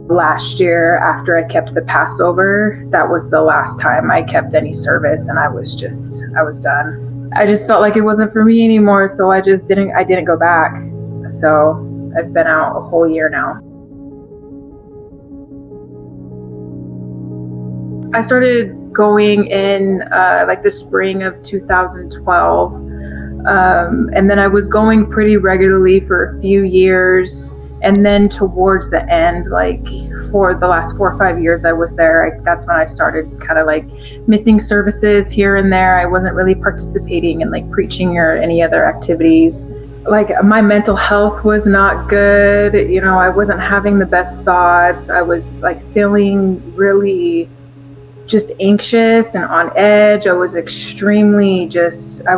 Last year, after I kept the Passover, that was the last time I kept any service, and I was done. I just felt like it wasn't for me anymore, so I didn't go back. So I've been out a whole year now. I started going in like the spring of 2012, and then I was going pretty regularly for a few years. And then towards the end, like for the last 4 or 5 years I was there, that's when I started kind of like missing services here and there. I wasn't really participating in like preaching or any other activities. Like my mental health was not good. You know, I wasn't having the best thoughts. I was like feeling really just anxious and on edge. I was just drained, and I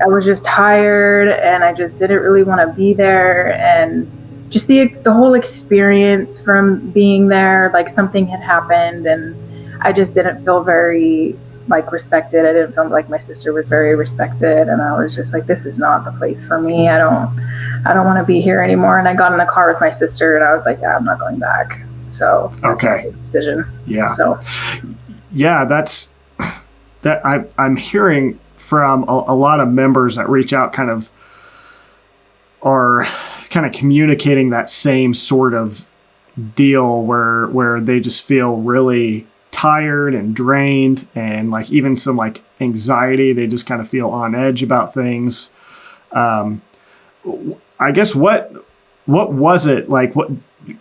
was just tired, and I just didn't really want to be there. And just the whole experience from being there, like something had happened, and I just didn't feel very like respected. I didn't feel like my sister was very respected, and I was just like, this is not the place for me. I don't want to be here anymore. And I got in the car with my sister, and I was like, yeah, I'm not going back. So that's my decision. Yeah. So yeah, I'm hearing from a lot of members that reach out are communicating that same sort of deal where they just feel really tired and drained, and like even some like anxiety. They just kind of feel on edge about things. I guess what was it like?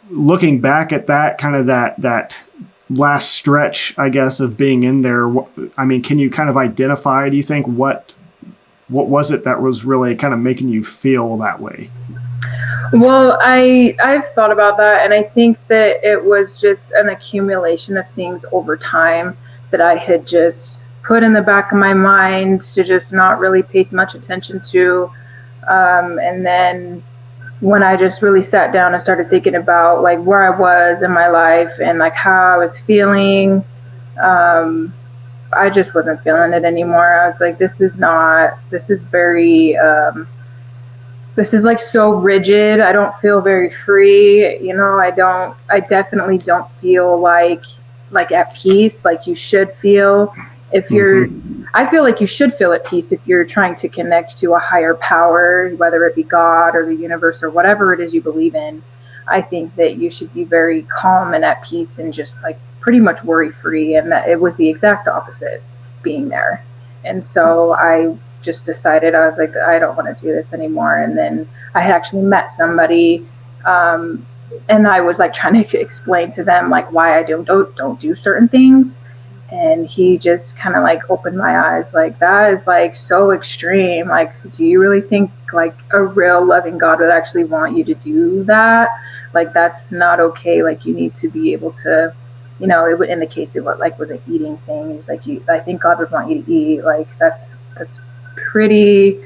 Looking back at that that last stretch, I guess, of being in there, I mean, can you kind of identify, do you think, what was it that was really kind of making you feel that way? Well, I've thought about that, and I think that it was just an accumulation of things over time that I had just put in the back of my mind to just not really pay much attention to. And then when I just really sat down and started thinking about like where I was in my life and like how I was feeling, I just wasn't feeling it anymore. I was like, this is like so rigid. I don't feel very free. You know, I definitely don't feel like at peace, like you should feel. If you're, I feel like you should feel at peace if you're trying to connect to a higher power, whether it be God or the universe or whatever it is you believe in. I think that you should be very calm and at peace and just like pretty much worry free. And that it was the exact opposite being there. And so I just decided, I was like, I don't want to do this anymore. And then I had actually met somebody, and I was like trying to explain to them like why I don't do certain things. And he just kind of like opened my eyes, like, that is like so extreme. Like, do you really think like a real loving God would actually want you to do that? Like, that's not okay. Like, you need to be able to, you know, it would, in the case it was an eating thing. He's like, I think God would want you to eat. Like, that's pretty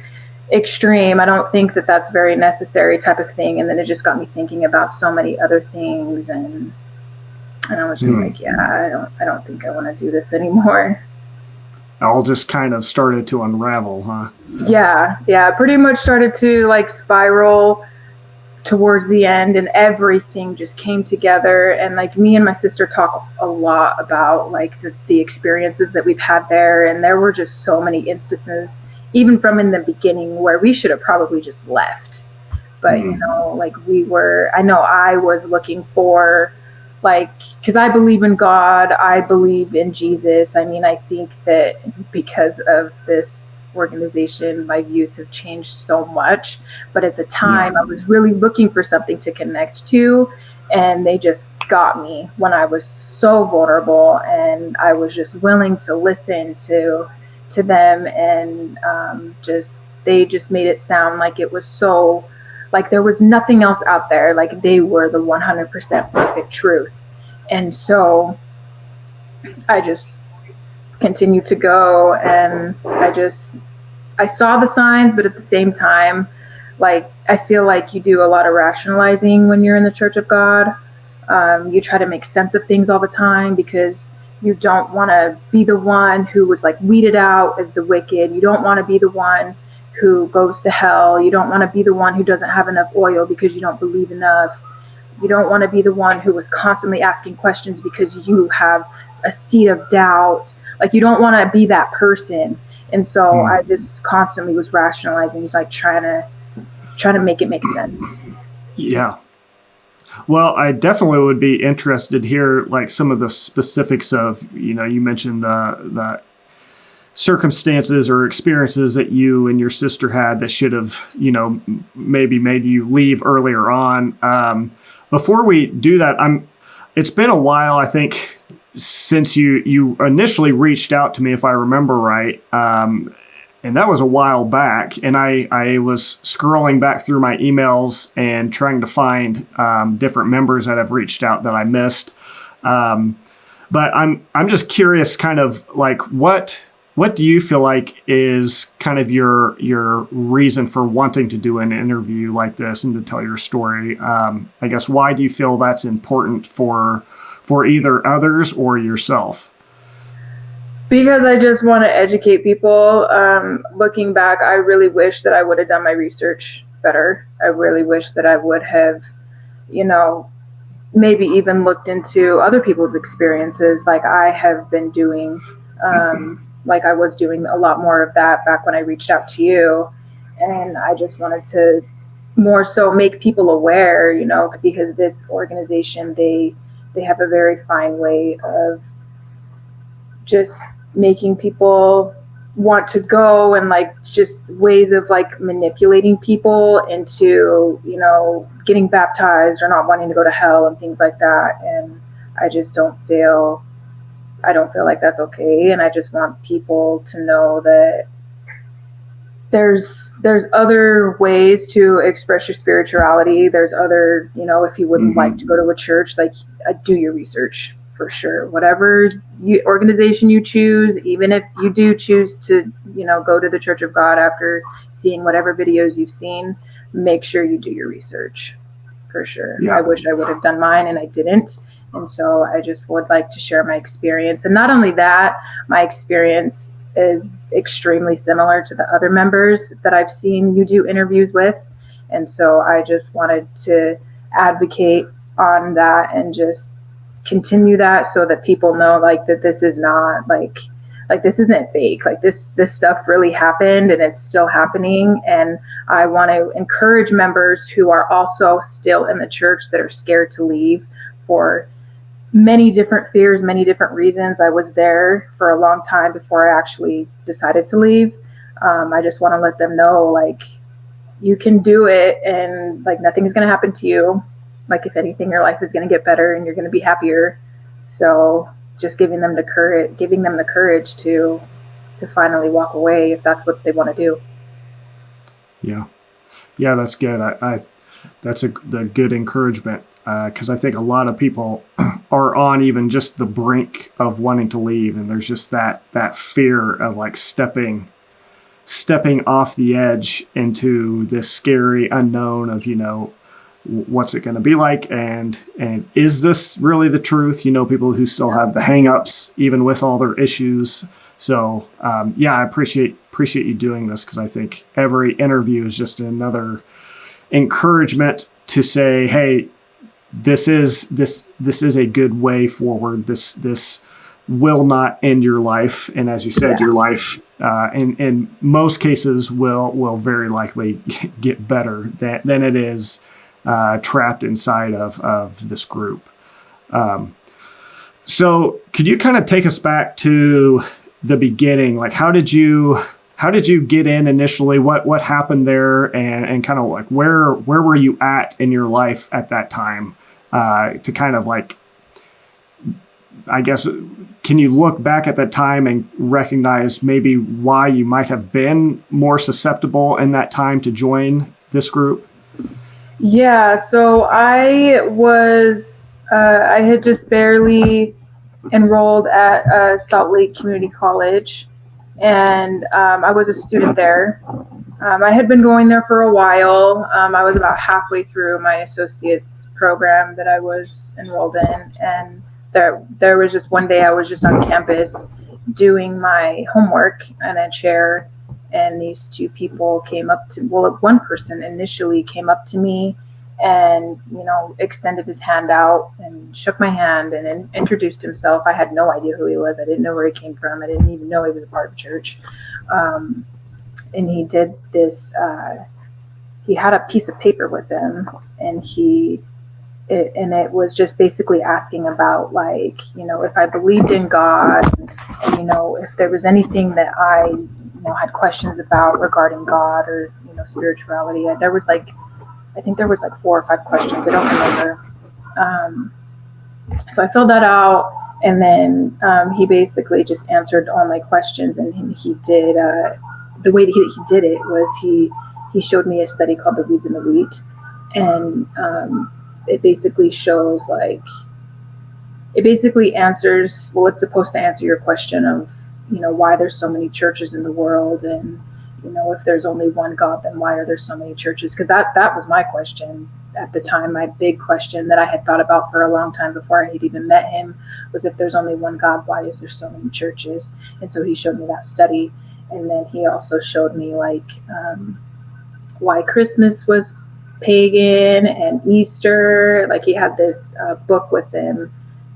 extreme. I don't think that that's very necessary type of thing. And then it just got me thinking about so many other things, and I was just like, yeah, I don't think I want to do this anymore. All just kind of started to unravel, huh? Yeah, pretty much started to like spiral towards the end, and everything just came together. And like me and my sister talk a lot about like the experiences that we've had there, and there were just so many instances, even from in the beginning, where we should have probably just left. But you know, like I was looking for, like, because I believe in God, I believe in Jesus. I mean, I think that because of this organization, my views have changed so much. But at the time, I was really looking for something to connect to, and they just got me when I was so vulnerable, and I was just willing to listen to them, and they just made it sound like it was so, like there was nothing else out there. Like they were the 100% perfect truth. And so I just continued to go, and I saw the signs, but at the same time, like, I feel like you do a lot of rationalizing when you're in the Church of God. You try to make sense of things all the time because you don't want to be the one who was like weeded out as the wicked. You don't want to be the one who goes to hell. You don't want to be the one who doesn't have enough oil because you don't believe enough. You don't want to be the one who was constantly asking questions because you have a seed of doubt. Like, you don't want to be that person. And so I just constantly was rationalizing, like trying to make it make sense. Yeah. Well, I definitely would be interested here, like some of the specifics of, you mentioned the circumstances or experiences that you and your sister had that should have, maybe made you leave earlier on. Before we do that, it's been a while, I think, since you initially reached out to me, if I remember right. And that was a while back. And I was scrolling back through my emails and trying to find different members that have reached out that I missed. But I'm just curious, kind of like what do you feel like is kind of your reason for wanting to do an interview like this and to tell your story? I guess, why do you feel that's important for either others or yourself? Because I just want to educate people. Looking back, I really wish that I would have done my research better. I really wish that I would have, maybe even looked into other people's experiences like I have been doing. Like I was doing a lot more of that back when I reached out to you. And I just wanted to more so make people aware, because this organization, they have a very fine way of just making people want to go, and like just ways of like manipulating people into, getting baptized or not wanting to go to hell and things like that. And I just don't feel like that's okay. And I just want people to know that there's other ways to express your spirituality. There's other, if you wouldn't like to go to a church, like do your research for sure. Whatever organization you choose, even if you do choose to, go to the Church of God after seeing whatever videos you've seen, make sure you do your research for sure. Yeah. I wish I would have done mine and I didn't. And so I just would like to share my experience. And not only that, my experience is extremely similar to the other members that I've seen you do interviews with. And so I just wanted to advocate on that and just continue that so that people know like that this is not like this isn't fake. Like this stuff really happened and it's still happening. And I want to encourage members who are also still in the church that are scared to leave for many different fears, many different reasons. I was there for a long time before I actually decided to leave. I just want to let them know, like, you can do it and like nothing's going to happen to you. Like, if anything, your life is going to get better and you're going to be happier. So just giving them the courage to finally walk away if that's what they want to do. Yeah, that's good. That's the good encouragement. Because I think a lot of people are on even just the brink of wanting to leave, and there's just that fear of like stepping off the edge into this scary unknown of what's it going to be like, and is this really the truth? People who still have the hang-ups even with all their issues. So I appreciate you doing this, because I think every interview is just another encouragement to say, hey, this is a good way forward. This will not end your life, and as you said, your life in most cases will very likely get better than it is trapped inside of this group. So could you kind of take us back to the beginning? Like, how did you get in initially? What happened there, and kind of like where were you at in your life at that time? To kind of like, I guess, can you look back at that time and recognize maybe why you might have been more susceptible in that time to join this group? Yeah, so I had just barely enrolled at Salt Lake Community College, and I was a student there. I had been going there for a while. I was about halfway through my associate's program that I was enrolled in, and there was just one day I was just on campus doing my homework in a chair, and these two people came up to, one person initially came up to me and, you know, extended his hand out and shook my hand and then introduced himself. I had no idea who he was. I didn't know where he came from. I didn't even know he was a part of the church. And he did this, he had a piece of paper with him, and it was just basically asking about, like, you know, if I believed in God, and, you know, if there was anything that I, you know, had questions about regarding God or, you know, spirituality. There was like, I think there was like 4 or 5 questions. I don't remember. So I filled that out, and then he basically just answered all my questions. And he did, the way that he did it was he showed me a study called The Weeds and the Wheat. And it basically shows, like, it basically answers, well, it's supposed to answer your question of, you know, why there's so many churches in the world, and, you know, if there's only one God, then why are there so many churches? Because that was my question at the time. My big question that I had thought about for a long time before I had even met him was, if there's only one God, why is there so many churches? And so he showed me that study. And then he also showed me, like, why Christmas was pagan and Easter. Like, he had this book with him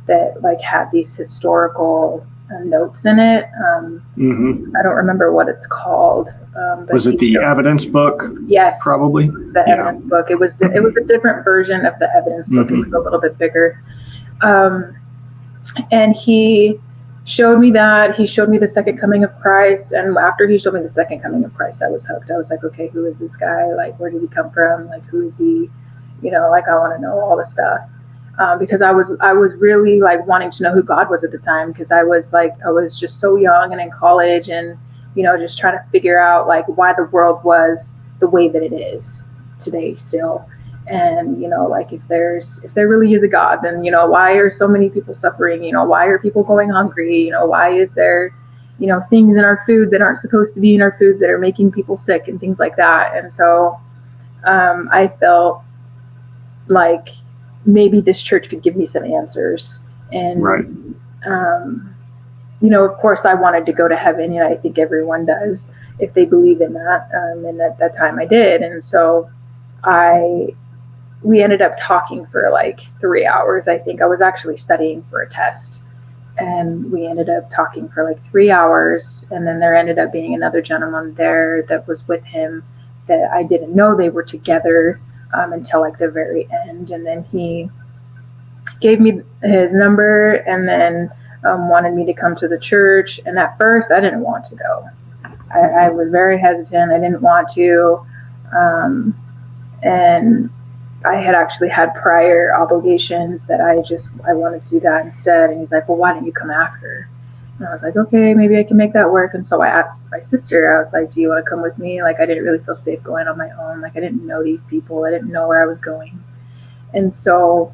that, like, had these historical notes in it. I don't remember what it's called. But was it the evidence book? Yes, probably the evidence book. It was a different version of the evidence book. It was a little bit bigger. And he showed me that. He showed me the second coming of Christ. And after he showed me the second coming of Christ, I was hooked. I was like, okay, who is this guy? Like, where did he come from? Like, who is he? You know, like, I want to know all the stuff. Because I was really, like, wanting to know who God was at the time, because I was just so young and in college, and, you know, just trying to figure out, like, why the world was the way that it is today still. And, you know, like, if there really is a God, then, you know, why are so many people suffering? You know, why are people going hungry? You know, why is there, you know, things in our food that aren't supposed to be in our food that are making people sick and things like that? And so I felt like maybe this church could give me some answers. And, right. You know, of course I wanted to go to heaven, and I think everyone does if they believe in that. And at that time I did. And so we ended up talking for like 3 hours. I think I was actually studying for a test, and we ended up talking for like 3 hours. And then there ended up being another gentleman there that was with him that I didn't know they were together until like the very end. And then he gave me his number, and then wanted me to come to the church. And at first I didn't want to go. I was very hesitant. I didn't want to. And I had actually had prior obligations that I wanted to do that instead. And he's like, well, why don't you come after? And I was like, okay, maybe I can make that work. And so I asked my sister, I was like, do you want to come with me? Like, I didn't really feel safe going on my own. Like, I didn't know these people. I didn't know where I was going. And so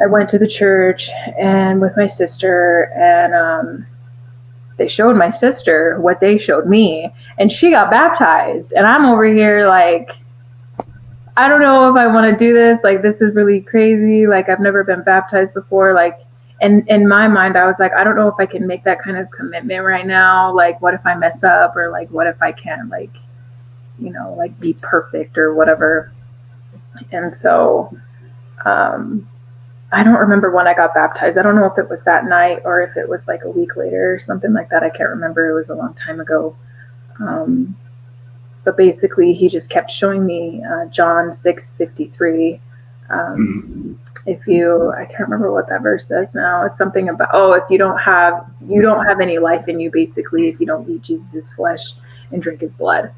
I went to the church and with my sister, and they showed my sister what they showed me, and she got baptized. And I'm over here like, I don't know if I want to do this. Like, this is really crazy. Like, I've never been baptized before. Like, and in my mind, I was like, I don't know if I can make that kind of commitment right now. Like, what if I mess up? Or like, what if I can't, like, you know, like, be perfect or whatever. And so I don't remember when I got baptized. I don't know if it was that night or if it was like a week later or something like that. I can't remember. It was a long time ago. But basically, he just kept showing me John 6:53. I can't remember what that verse says now. It's something about, if you don't have any life in you, basically, if you don't eat Jesus' flesh and drink his blood.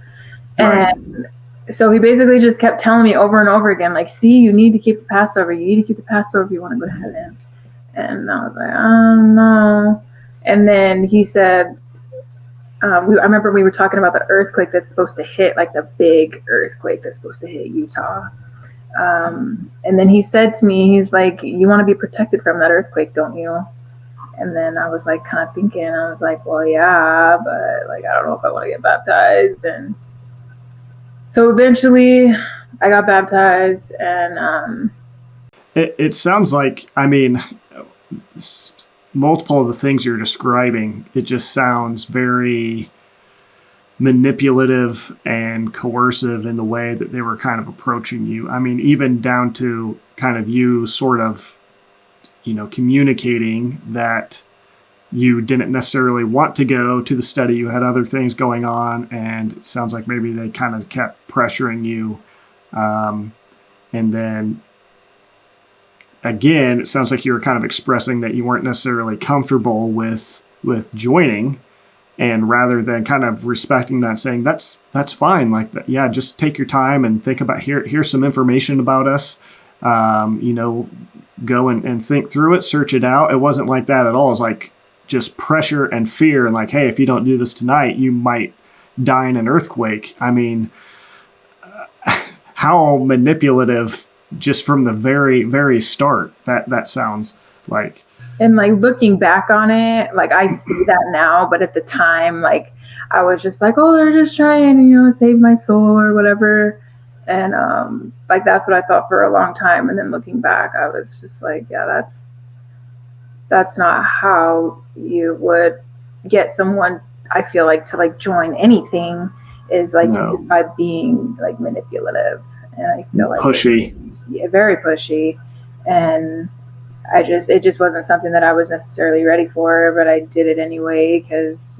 Right. And so he basically just kept telling me over and over again, like, see, you need to keep the Passover. You need to keep the Passover if you want to go to heaven. And I was like, oh, no. And then he said, I remember we were talking about the earthquake that's supposed to hit, like the big earthquake that's supposed to hit Utah. And then he said to me, he's like, you want to be protected from that earthquake, don't you? And then I was like, kind of thinking, I was like, well, yeah, but like, I don't know if I want to get baptized. And so eventually I got baptized. And it sounds like, I mean, multiple of the things you're describing, it just sounds very manipulative and coercive in the way that they were kind of approaching you. I mean, even down to kind of you sort of, communicating that you didn't necessarily want to go to the study. You had other things going on, and it sounds like maybe they kind of kept pressuring you. And then again, it sounds like you were kind of expressing that you weren't necessarily comfortable with joining, and rather than kind of respecting that, saying that's fine. Like, yeah, just take your time and think about here's some information about us. Go and think through it, search it out. It wasn't like that at all. It's like just pressure and fear, and like, hey, if you don't do this tonight, you might die in an earthquake. I mean, how manipulative just from the very, very start that sounds like. And like looking back on it, like I see that now, but at the time, like I was just like, oh, they're just trying to, save my soul or whatever. And like that's what I thought for a long time. And then looking back, I was just like, yeah, that's not how you would get someone, I feel like, to like join anything, is like by being like manipulative. And I feel like pushy. Very pushy. And it just wasn't something that I was necessarily ready for, but I did it anyway because,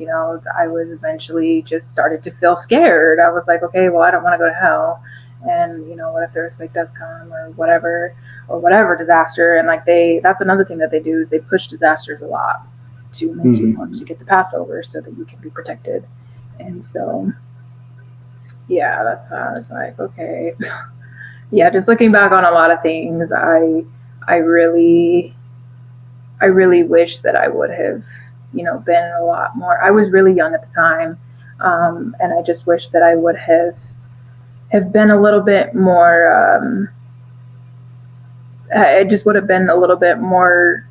I was eventually just started to feel scared. I was like, okay, well, I don't want to go to hell. And, what if the earthquake does come or whatever disaster. And like that's another thing that they do is they push disasters a lot to make you want to get the Passover so that you can be protected. And so, yeah, that's how I was like, okay. Yeah, just looking back on a lot of things, I really wish that I would have, been a lot more. I was really young at the time, and I just wish that I would have been a little bit more. I just would have been a little bit more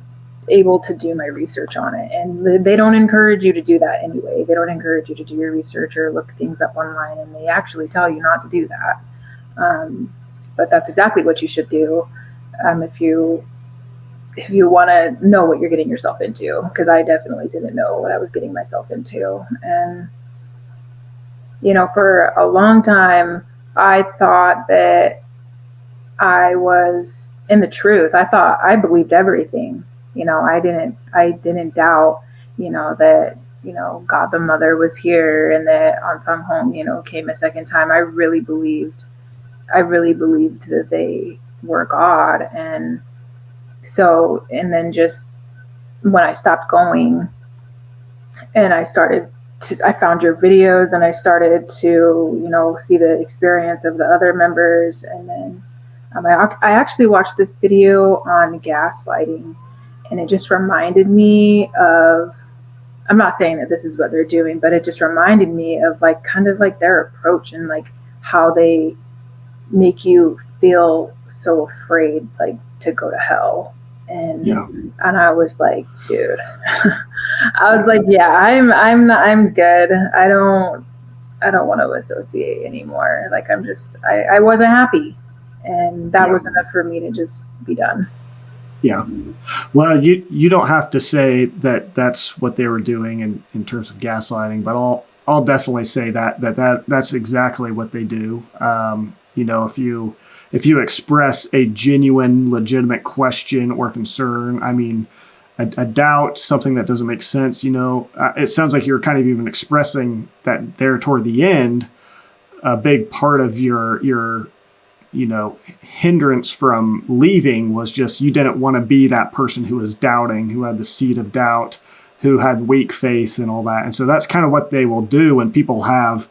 able to do my research on it. And they don't encourage you to do that anyway. They don't encourage you to do your research or look things up online, and they actually tell you not to do that. But that's exactly what you should do if you want to know what you're getting yourself into, because I definitely didn't know what I was getting myself into. And, for a long time, I thought that I was in the truth. I thought I believed everything. I didn't doubt, that, God the Mother was here and that Ahnsahnghong, came a second time. I really believed that they were God. And so, and then just when I stopped going and I found your videos and I started to, see the experience of the other members. And then I actually watched this video on gaslighting, and it just reminded me of, I'm not saying that this is what they're doing, but it just reminded me of like kind of like their approach and like how they make you feel so afraid, like to go to hell. And and I was like, dude, I was like, yeah, I'm good. I don't want to associate anymore. Like I wasn't happy, and that was enough for me to just be done. Yeah. Well, you don't have to say that that's what they were doing in terms of gaslighting, but I'll definitely say that's exactly what they do. If you express a genuine, legitimate question or concern, I mean, a doubt, something that doesn't make sense, it sounds like you're kind of even expressing that there toward the end. A big part of your hindrance from leaving was just you didn't want to be that person who was doubting, who had the seed of doubt, who had weak faith and all that. And so that's kind of what they will do when people have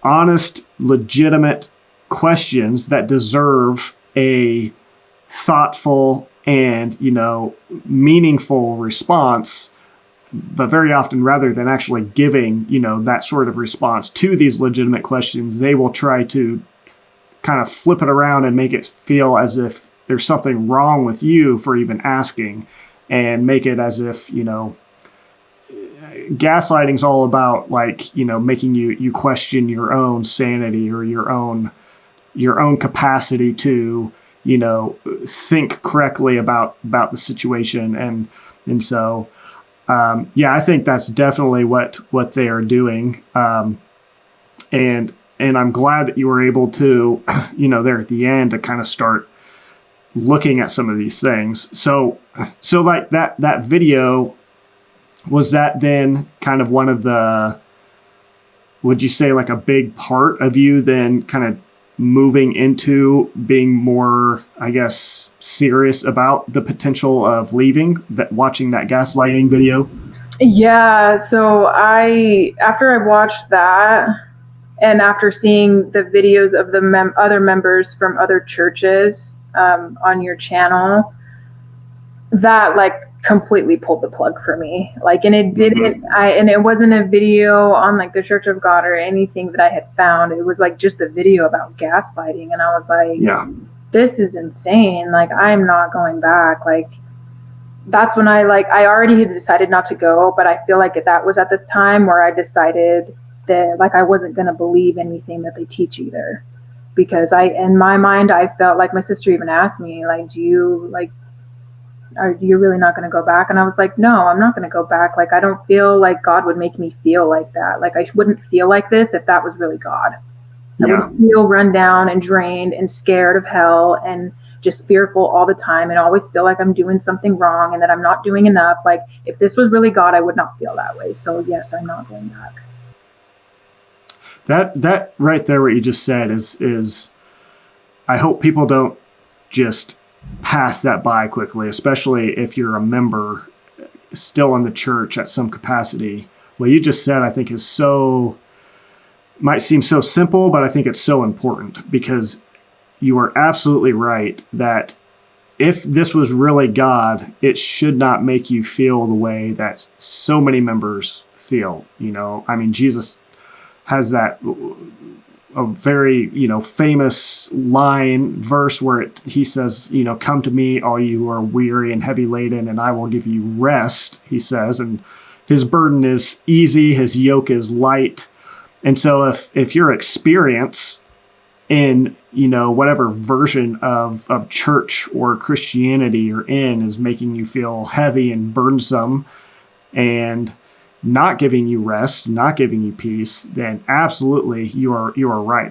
honest, legitimate questions that deserve a thoughtful and, meaningful response. But very often, rather than actually giving, that sort of response to these legitimate questions, they will try to kind of flip it around and make it feel as if there's something wrong with you for even asking, and make it as if, gaslighting is all about like, making you question your own sanity or your own capacity to, think correctly about the situation. And so, I think that's definitely what they are doing. And I'm glad that you were able to, there at the end to kind of start looking at some of these things. So like that video, was that then kind of one of the, would you say like a big part of you then kind of moving into being more, I guess, serious about the potential of leaving, that watching that gaslighting video? Yeah. So after I watched that, and after seeing the videos of the other members from other churches on your channel, that like completely pulled the plug for me. Like, and it didn't, and it wasn't a video on like the Church of God or anything that I had found. It was like just a video about gaslighting. And I was like, yeah, this is insane. Like, I'm not going back. Like, that's when I already had decided not to go, but I feel like that was at this time where I decided that like I wasn't going to believe anything that they teach either, because in my mind, I felt like, my sister even asked me, like, are you really not going to go back? And I was like, no, I'm not going to go back. Like, I don't feel like God would make me feel like that. Like, I wouldn't feel like this if that was really God. I would feel run down and drained and scared of hell and just fearful all the time, and always feel like I'm doing something wrong and that I'm not doing enough. Like, if this was really God, I would not feel that way. So yes, I'm not going back. That right there, what you just said is I hope people don't just pass that by quickly, especially if you're a member still in the church at some capacity. What you just said, I think, might seem so simple, but I think it's so important, because you are absolutely right that if this was really God, it should not make you feel the way that so many members feel. I mean, Jesus has that a very, famous verse where he says, come to me, all you who are weary and heavy laden, and I will give you rest, he says. And his burden is easy, his yoke is light. And so if your experience in, whatever version of church or Christianity you're in is making you feel heavy and burdensome and not giving you rest, not giving you peace, then absolutely you are right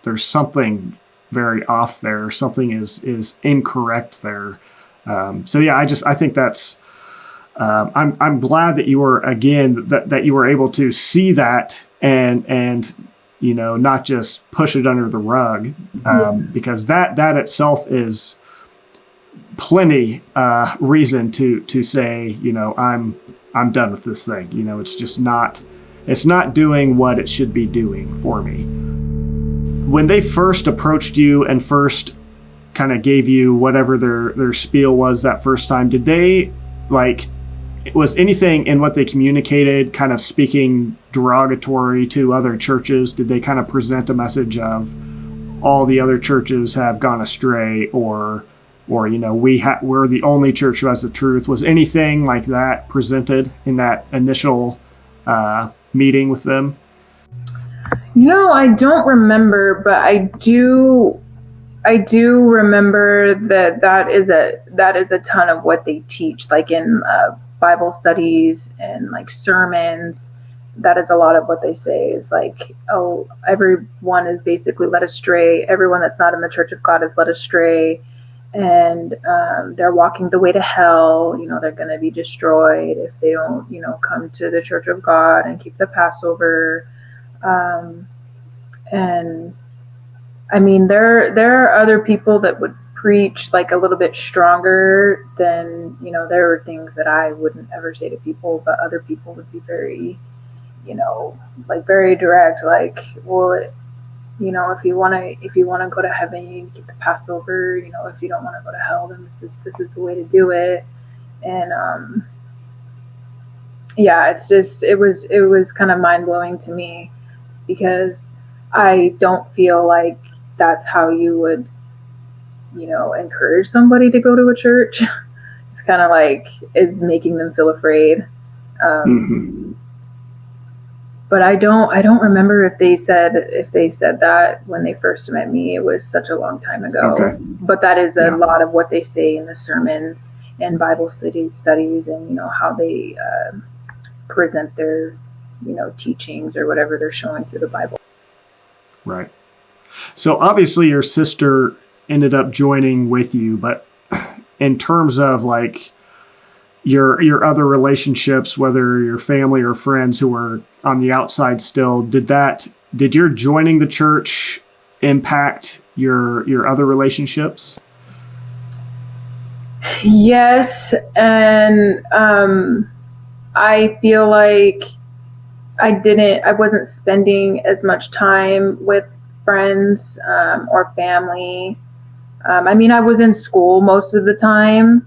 there's something very off there. Something is incorrect there. So yeah, I think that's, I'm glad that you were, again, that you were able to see that and not just push it under the rug, because that itself is plenty reason to say, I'm done with this thing. It's just it's not doing what it should be doing for me. When they first approached you and first kind of gave you whatever their spiel was that first time, did they, was anything in what they communicated kind of speaking derogatory to other churches? Did they kind of present a message of all the other churches have gone astray, or we're the only church who has the truth? Was anything like that presented in that initial meeting with them? I don't remember, but I do remember that is a ton of what they teach, like in Bible studies and like sermons. That is a lot of what they say, is like, oh, everyone is basically led astray. Everyone that's not in the Church of God is led astray, and they're walking the way to hell. They're going to be destroyed if they don't, come to the Church of God and keep the Passover. And I mean, there are other people that would preach like a little bit stronger than, there are things that I wouldn't ever say to people, but other people would be very, like very direct, like, well, if you want to go to heaven, you keep the Passover. If you don't want to go to hell, then this is the way to do it. And yeah, it's just, it was kind of mind blowing to me, because I don't feel like that's how you would, encourage somebody to go to a church. It's kind of like, it's making them feel afraid. But I don't remember if they said that when they first met me. It was such a long time ago. Okay. But that is a lot of what they say in the sermons and Bible studies, and how they present their teachings or whatever they're showing through the Bible. Right. So obviously your sister ended up joining with you, but in terms of like your other relationships, whether your family or friends who were on the outside still, did your joining the church impact your other relationships? Yes, and I feel like I wasn't spending as much time with friends or family. I mean, I was in school most of the time,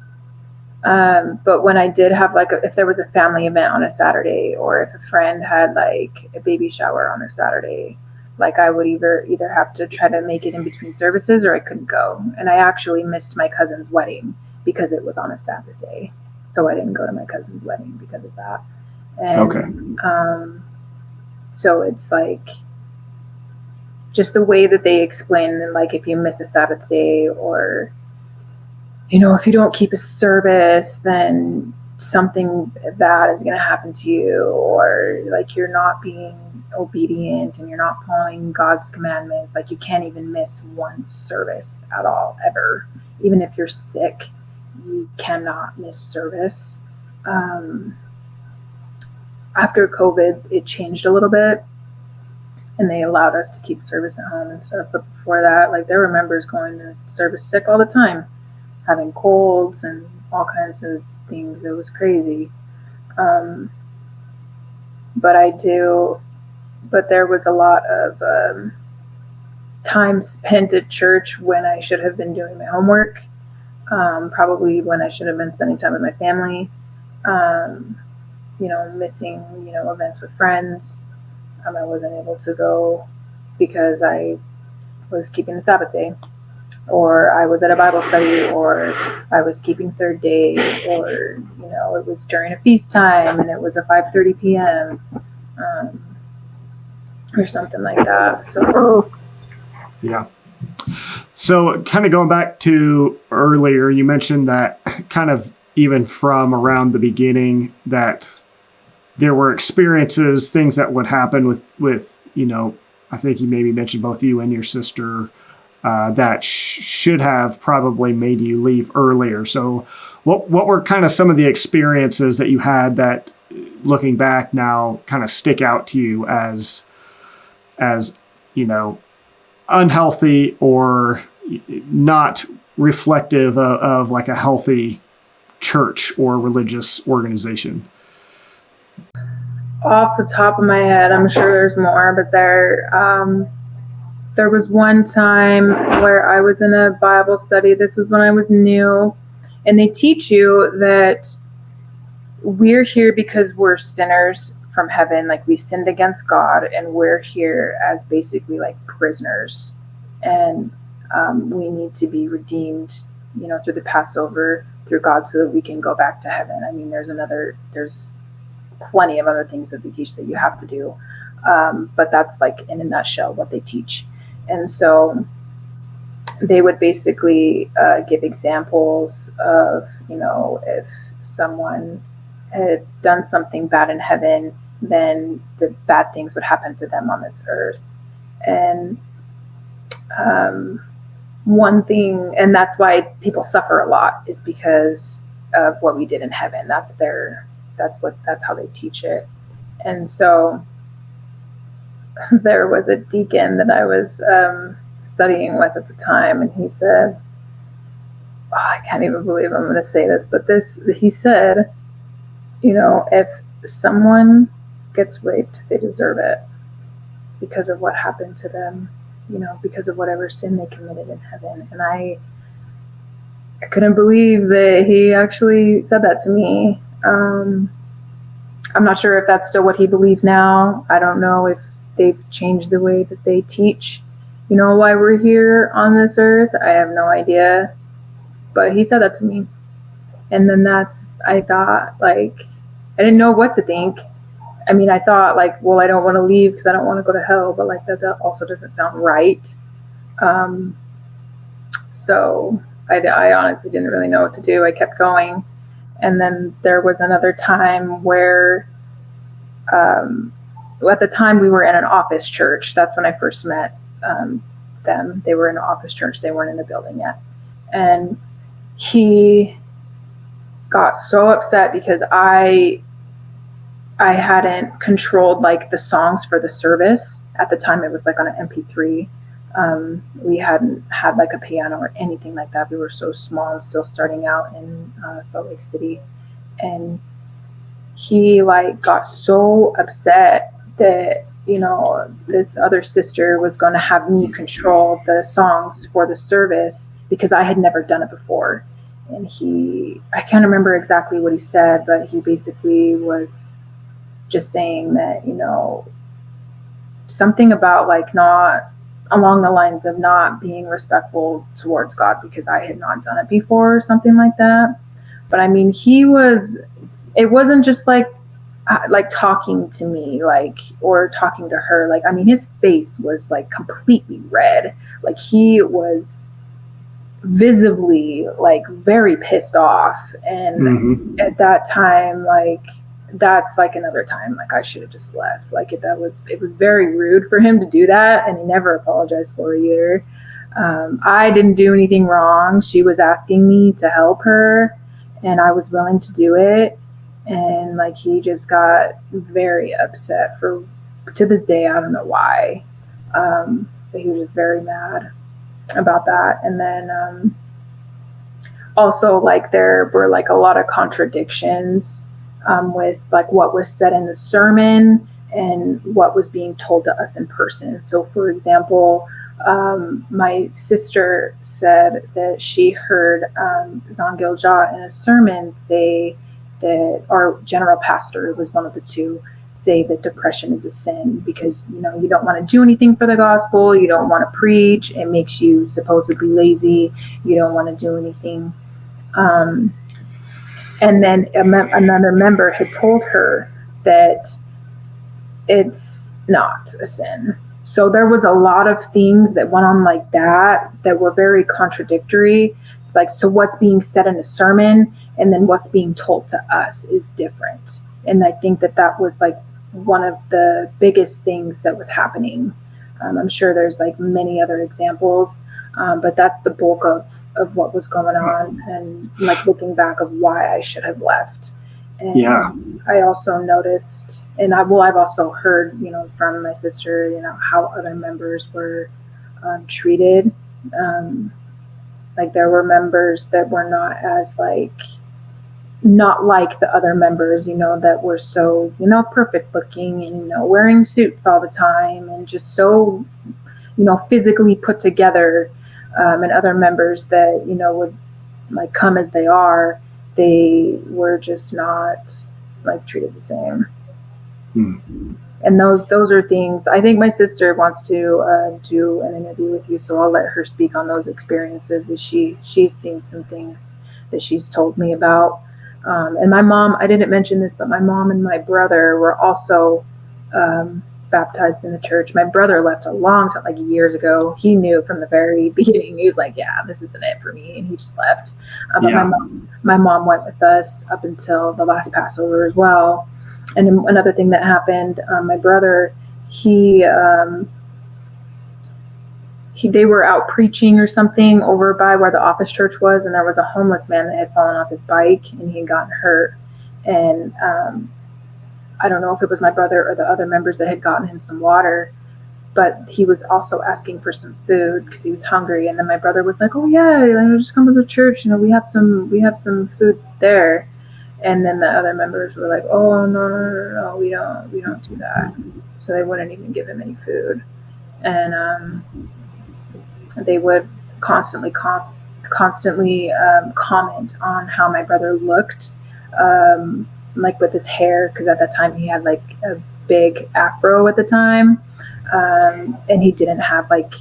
but when I did have if there was a family event on a Saturday, or if a friend had like a baby shower on a Saturday, like I would either have to try to make it in between services, or I couldn't go. And I actually missed my cousin's wedding because it was on a Sabbath day, so I didn't go to my cousin's wedding because of that. Okay. And so it's like just the way that they explain, like if you miss a Sabbath day, or if you don't keep a service, then something bad is going to happen to you, or like you're not being obedient and you're not following God's commandments. Like you can't even miss one service at all, ever. Even if you're sick, you cannot miss service. After COVID, it changed a little bit, and they allowed us to keep service at home and stuff. But before that, like there were members going to service sick all the time, having colds and all kinds of things. It was crazy. But there was a lot of time spent at church when I should have been doing my homework, probably when I should have been spending time with my family, missing, events with friends. I wasn't able to go because I was keeping the Sabbath day, or I was at a Bible study, or I was keeping third day, or it was during a feast time and it was a 5:30 p.m. Or something like that. So Yeah. So kind of going back to earlier, you mentioned that kind of even from around the beginning that there were experiences, things that would happen with I think you maybe mentioned both you and your sister that should have probably made you leave earlier. So what were kind of some of the experiences that you had that, looking back now, kind of stick out to you as unhealthy or not reflective of like a healthy church or religious organization? off the top of my head, I'm sure there's more, but there was one time where I was in a Bible study. This was when I was new, and they teach you that we're here because we're sinners from heaven. Like we sinned against God, and we're here as basically like prisoners, and we need to be redeemed, through the Passover, through God, so that we can go back to heaven. I mean, there's plenty of other things that they teach that you have to do, but that's like in a nutshell what they teach. And so they would basically give examples of, if someone had done something bad in heaven, then the bad things would happen to them on this earth. And one thing, and that's why people suffer a lot, is because of what we did in heaven. That's how they teach it. And so there was a deacon that I was studying with at the time, and he said, I can't even believe I'm going to say this, but he said, if someone gets raped, they deserve it because of what happened to them, because of whatever sin they committed in heaven. And I couldn't believe that he actually said that to me. I'm not sure if that's still what he believes now. I don't know if they've changed the way that they teach, why we're here on this earth. I have no idea. But he said that to me. And then I thought, like, I didn't know what to think. I mean, I thought, like, well, I don't want to leave because I don't want to go to hell. But, like, that also doesn't sound right. So I honestly didn't really know what to do. I kept going. And then there was another time where, at the time we were in an office church. That's when I first met them. They were in an office church. They weren't in a building yet. And he got so upset because I hadn't controlled like the songs for the service. At the time, it was like on an MP3. We hadn't had like a piano or anything like that. We were so small and still starting out in Salt Lake City. And he like got so upset that, you know, this other sister was going to have me control the songs for the service because I had never done it before. And I can't remember exactly what he said, but he basically was just saying that, you know, something about like not along the lines of not being respectful towards God because I had not done it before or something like that. But I mean, it wasn't just like talking to me, like, or talking to her. Like, I mean, his face was like completely red. Like he was visibly like very pissed off. And at that time, like, that's like another time, like I should have just left. Like it was very rude for him to do that. And he never apologized for it either. I didn't do anything wrong. She was asking me to help her and I was willing to do it. And like, he just got very upset to this day. I don't know why. But he was just very mad about that. And then, also like there were like a lot of contradictions with like what was said in the sermon and what was being told to us in person. So for example, my sister said that she heard Zhang Gil Jah in a sermon say that our general pastor was one of the two, say that depression is a sin because, you know, you don't want to do anything for the gospel. You don't want to preach. It makes you supposedly lazy. You don't want to do anything. And then another member had told her that it's not a sin. So there was a lot of things that went on like that were very contradictory. Like, so what's being said in a sermon and then what's being told to us is different. And I think that was like one of the biggest things that was happening. I'm sure there's like many other examples, but that's the bulk of what was going on, and like looking back of why I should have left. And yeah. I also noticed, and I've also heard, you know, from my sister, you know, how other members were treated. Like there were members that were not like the other members, you know, that were so, you know, perfect looking and, you know, wearing suits all the time and just so, you know, physically put together. And other members that, you know, would like come as they are, they were just not like treated the same. And those are things. I think my sister wants to do an interview with you, so I'll let her speak on those experiences that she's seen some things that she's told me about. And my mom, I didn't mention this, but my mom and my brother were also baptized in the church. My brother left a long time, like years ago. He knew from the very beginning. He was like, "Yeah, this isn't it for me," and he just left. But my mom went with us up until the last Passover as well. And another thing that happened, my brother, they were out preaching or something over by where the office church was, and there was a homeless man that had fallen off his bike and he had gotten hurt. And I don't know if it was my brother or the other members that had gotten him some water, but he was also asking for some food because he was hungry. And then my brother was like, "Oh yeah, just come to the church. You know, we have some food there." And then the other members were like, "Oh no, we don't do that." So they wouldn't even give him any food. And they would constantly comment on how my brother looked, like with his hair, because at that time he had like a big afro at the time, and he didn't have like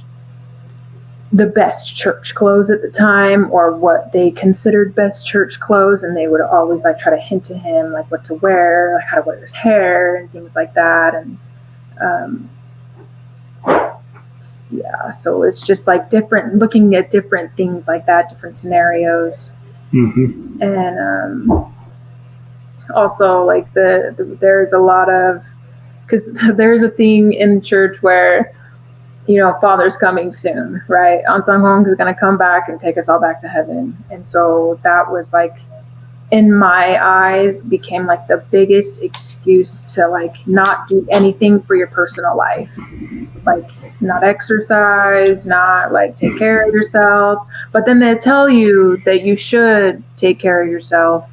the best church clothes at the time, or what they considered best church clothes, and they would always like try to hint to him like what to wear, like how to wear his hair and things like that. And yeah, so it's just like looking at different things like that, different scenarios. And also like there's a lot of, because there's a thing in church where Father's coming soon, right? Ahnsahnghong is going to come back and take us all back to heaven. And so that was like, in my eyes, became like the biggest excuse to like not do anything for your personal life, like not exercise, not like take care of yourself. But then they tell you that you should take care of yourself.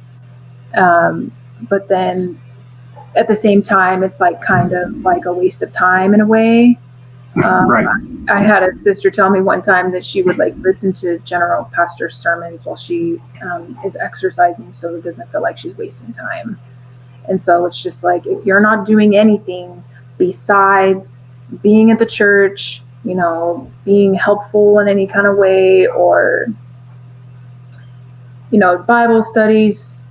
But then at the same time, it's like kind of like a waste of time in a way. Right. I had a sister tell me one time that she would like listen to general pastor sermons while she is exercising, so it doesn't feel like she's wasting time. And so it's just like, if you're not doing anything besides being at the church, being helpful in any kind of way, or Bible studies,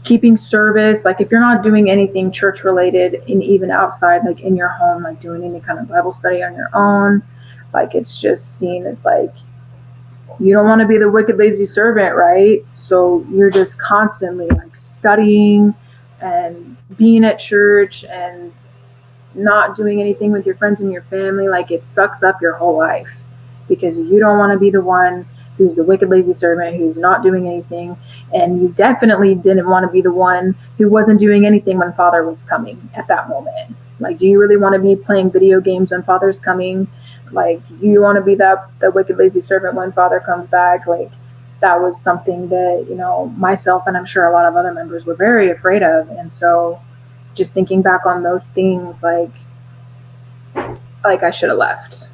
keeping service, like if you're not doing anything church related, and even outside, like in your home, like doing any kind of Bible study on your own, like it's just seen as like, you don't want to be the wicked lazy servant, right? So you're just constantly like studying and being at church and not doing anything with your friends and your family. Like it sucks up your whole life, because you don't want to be the one who's the wicked lazy servant who's not doing anything. And you definitely didn't want to be the one who wasn't doing anything when Father was coming at that moment. Like, do you really want to be playing video games when Father's coming? Like, you want to be the wicked lazy servant when Father comes back? Like, that was something that, myself and I'm sure a lot of other members were very afraid of. And so just thinking back on those things, like I should have left.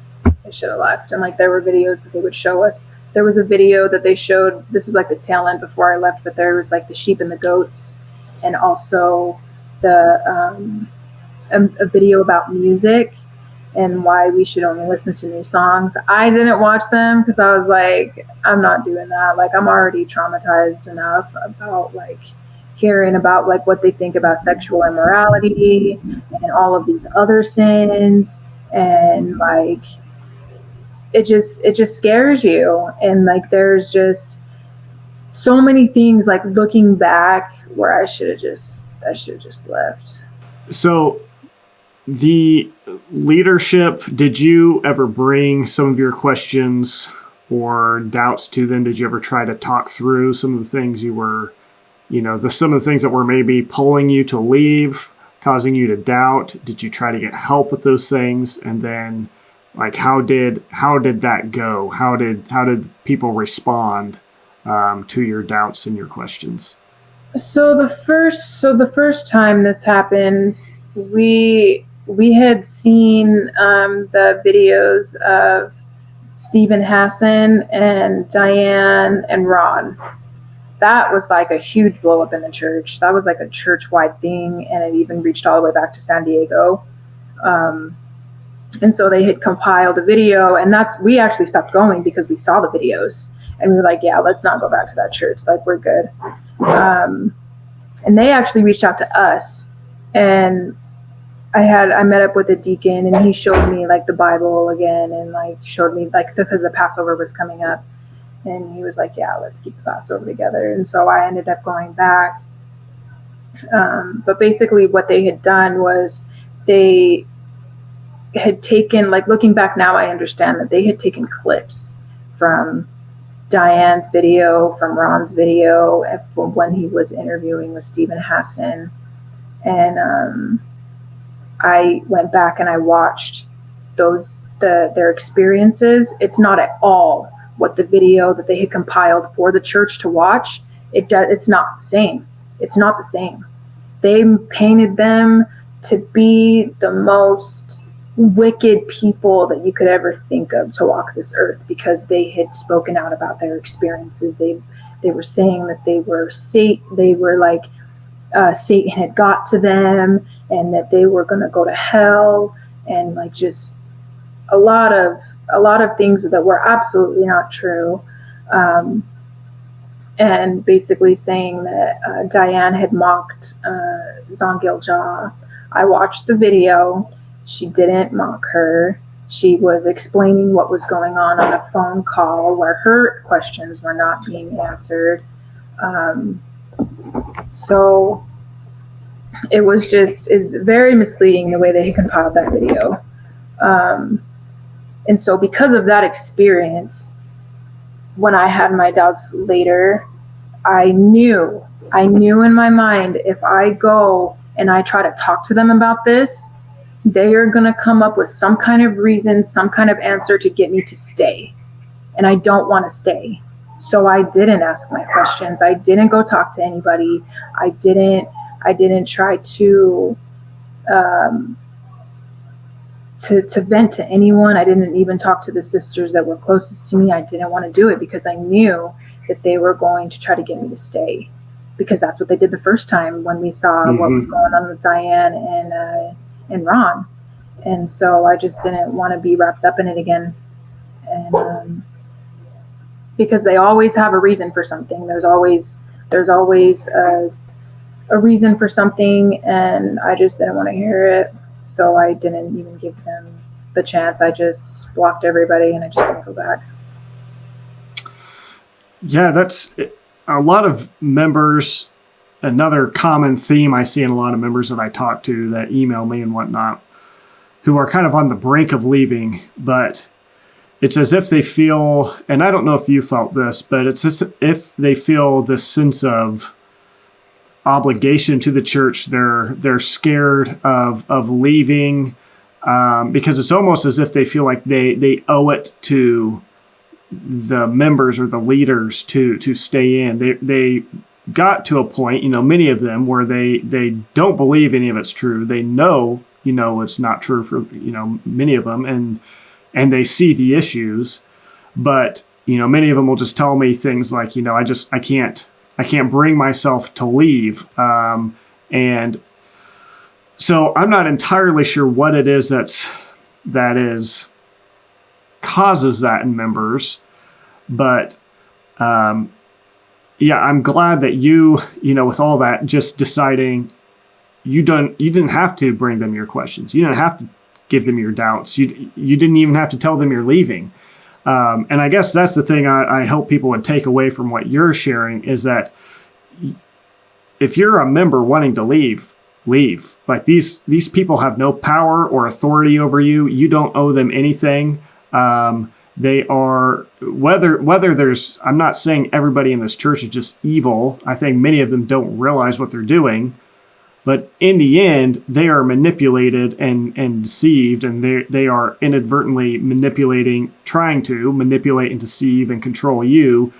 And like, there were videos that they would show us. There was a video that they showed, this was like the tail end before I left, but there was like the sheep and the goats, and also a video about music and why we should only listen to new songs. I didn't watch them because I was like, I'm not doing that. Like, I'm already traumatized enough about like hearing about like what they think about sexual immorality and all of these other sins, and like it just scares you. And like there's just so many things, like looking back, where I should have just left. So the leadership, did you ever bring some of your questions or doubts to them? Did you ever try to talk through some of the things you were, some of the things that were maybe pulling you to leave, causing you to doubt? Did you try to get help with those things? And then like, how did that go? How did people respond to your doubts and your questions? So the first time this happened, we had seen the videos of Stephen Hassan and Diane and Ron. That was like a huge blow up in the church. That was like a church-wide thing, and it even reached all the way back to San Diego. And so they had compiled a video, and we actually stopped going because we saw the videos, and we were like, yeah, let's not go back to that church. Like, we're good. And they actually reached out to us, and I met up with a deacon, and he showed me like the Bible again, and like showed me like, because the Passover was coming up, and he was like, yeah, let's keep the Passover together. And so I ended up going back. But basically what they had done was they had taken, like looking back now, I understand that they had taken clips from Diane's video, from Ron's video, from when he was interviewing with Stephen Hassan. And I went back and I watched their experiences. It's not at all what the video that they had compiled for the church to watch. It's not the same. It's not the same. They painted them to be the most wicked people that you could ever think of to walk this earth, because they had spoken out about their experiences. They were saying that they were like Satan had got to them, and that they were going to go to hell, and like just a lot of things that were absolutely not true. And basically saying that Diane had mocked Zhang Gil Jah. I watched the video. She didn't mock her. She was explaining what was going on a phone call where her questions were not being answered. So it was is very misleading the way they compiled that video. And so because of that experience, when I had my doubts later, I knew in my mind, if I go and I try to talk to them about this, they are going to come up with some kind of reason, some kind of answer to get me to stay. And I don't want to stay. So I didn't ask my questions. I didn't go talk to anybody. I didn't try to vent to anyone. I didn't even talk to the sisters that were closest to me. I didn't want to do it because I knew that they were going to try to get me to stay, because that's what they did the first time when we saw what was going on with Diane and Ron. And so I just didn't want to be wrapped up in it again. And because they always have a reason for something. There's always a reason for something, and I just didn't want to hear it. So I didn't even give them the chance. I just blocked everybody, and I just didn't go back. Yeah, that's a lot of members. Another common theme I see in a lot of members that I talk to that email me and whatnot, who are kind of on the brink of leaving, but it's as if they feel, and I don't know if you felt this, but it's as if they feel this sense of obligation to the church. They're scared of leaving, because it's almost as if they feel like they owe it to the members or the leaders to stay in. They got to a point, many of them, where they don't believe any of it's true. They know, it's not true for, many of them, and they see the issues, but, many of them will just tell me things like, I can't bring myself to leave. And so I'm not entirely sure what it is that is causes that in members, but, yeah, I'm glad that you with all that, just deciding you didn't have to bring them your questions. You didn't have to give them your doubts. You didn't even have to tell them you're leaving. And I guess that's the thing I hope people would take away from what you're sharing, is that if you're a member wanting to leave. Like these people have no power or authority over you. You don't owe them anything. They are, whether there's, I'm not saying everybody in this church is just evil. I think many of them don't realize what they're doing. But in the end, they are manipulated and deceived, and they are inadvertently trying to manipulate and deceive and control you.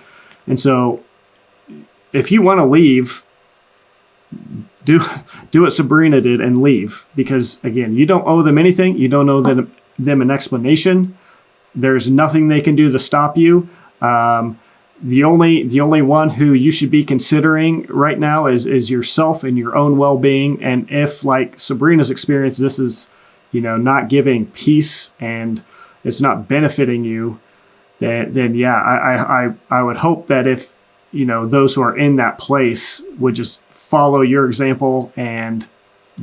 And so if you want to leave, do what Sabrina did and leave. Because, again, you don't owe them anything. You don't owe them an explanation. There's nothing they can do to stop you. The only one who you should be considering right now is yourself and your own well-being. And if, like Sabrina's experience, this is, not giving peace and it's not benefiting you, then yeah, I would hope that if, those who are in that place would just follow your example and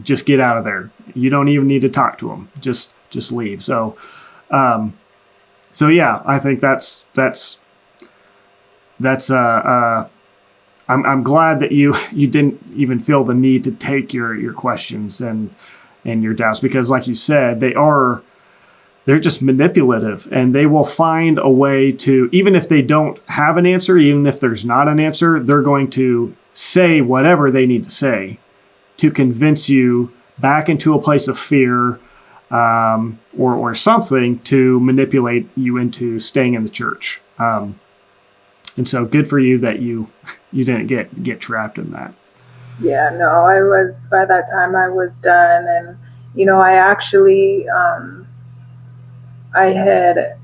just get out of there. You don't even need to talk to them. Just leave. So yeah, I think that's I'm glad that you didn't even feel the need to take your questions and your doubts, because like you said, they're just manipulative, and they will find a way to, even if they don't have an answer, even if there's not an answer, they're going to say whatever they need to say to convince you back into a place of fear, or something to manipulate you into staying in the church. And so good for you that you didn't get trapped in that. Yeah, no, by that time I was done. And, I actually, I had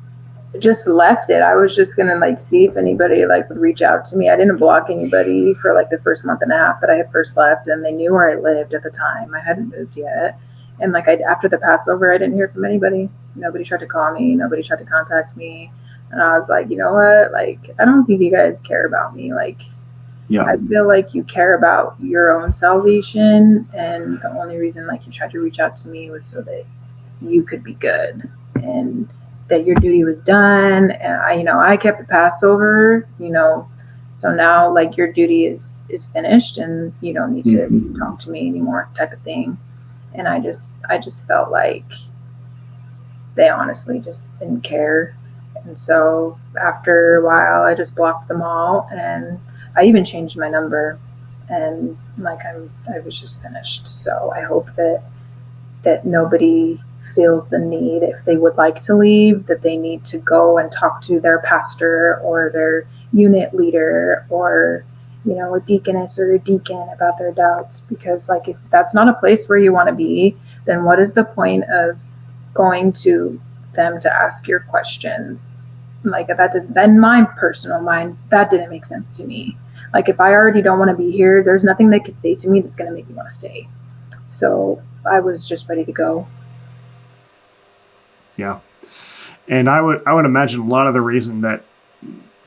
just left it. I was just going to see if anybody would reach out to me. I didn't block anybody for the first month and a half that I had first left, and they knew where I lived at the time. I hadn't moved yet. And after the Passover, I didn't hear from anybody. Nobody tried to call me. Nobody tried to contact me. And I was like, you know what? I don't think you guys care about me. Yeah. I feel like you care about your own salvation. And the only reason you tried to reach out to me was so that you could be good and that your duty was done. And I kept the Passover, so now your duty is finished and you don't need to talk to me anymore, type of thing. And I just felt like they honestly just didn't care. And so after a while, I just blocked them all, and I even changed my number. And like I was just finished. So I hope that nobody feels the need, if they would like to leave, that they need to go and talk to their pastor or their unit leader or a deaconess or a deacon about their doubts. Because like, if that's not a place where you want to be, then what is the point of going to them to ask your questions? Like, that did, then my personal mind, that didn't make sense to me. Like, if I already don't want to be here, there's nothing they could say to me that's going to make me want to stay. So I was just ready to go. Yeah. And I would imagine a lot of the reason that,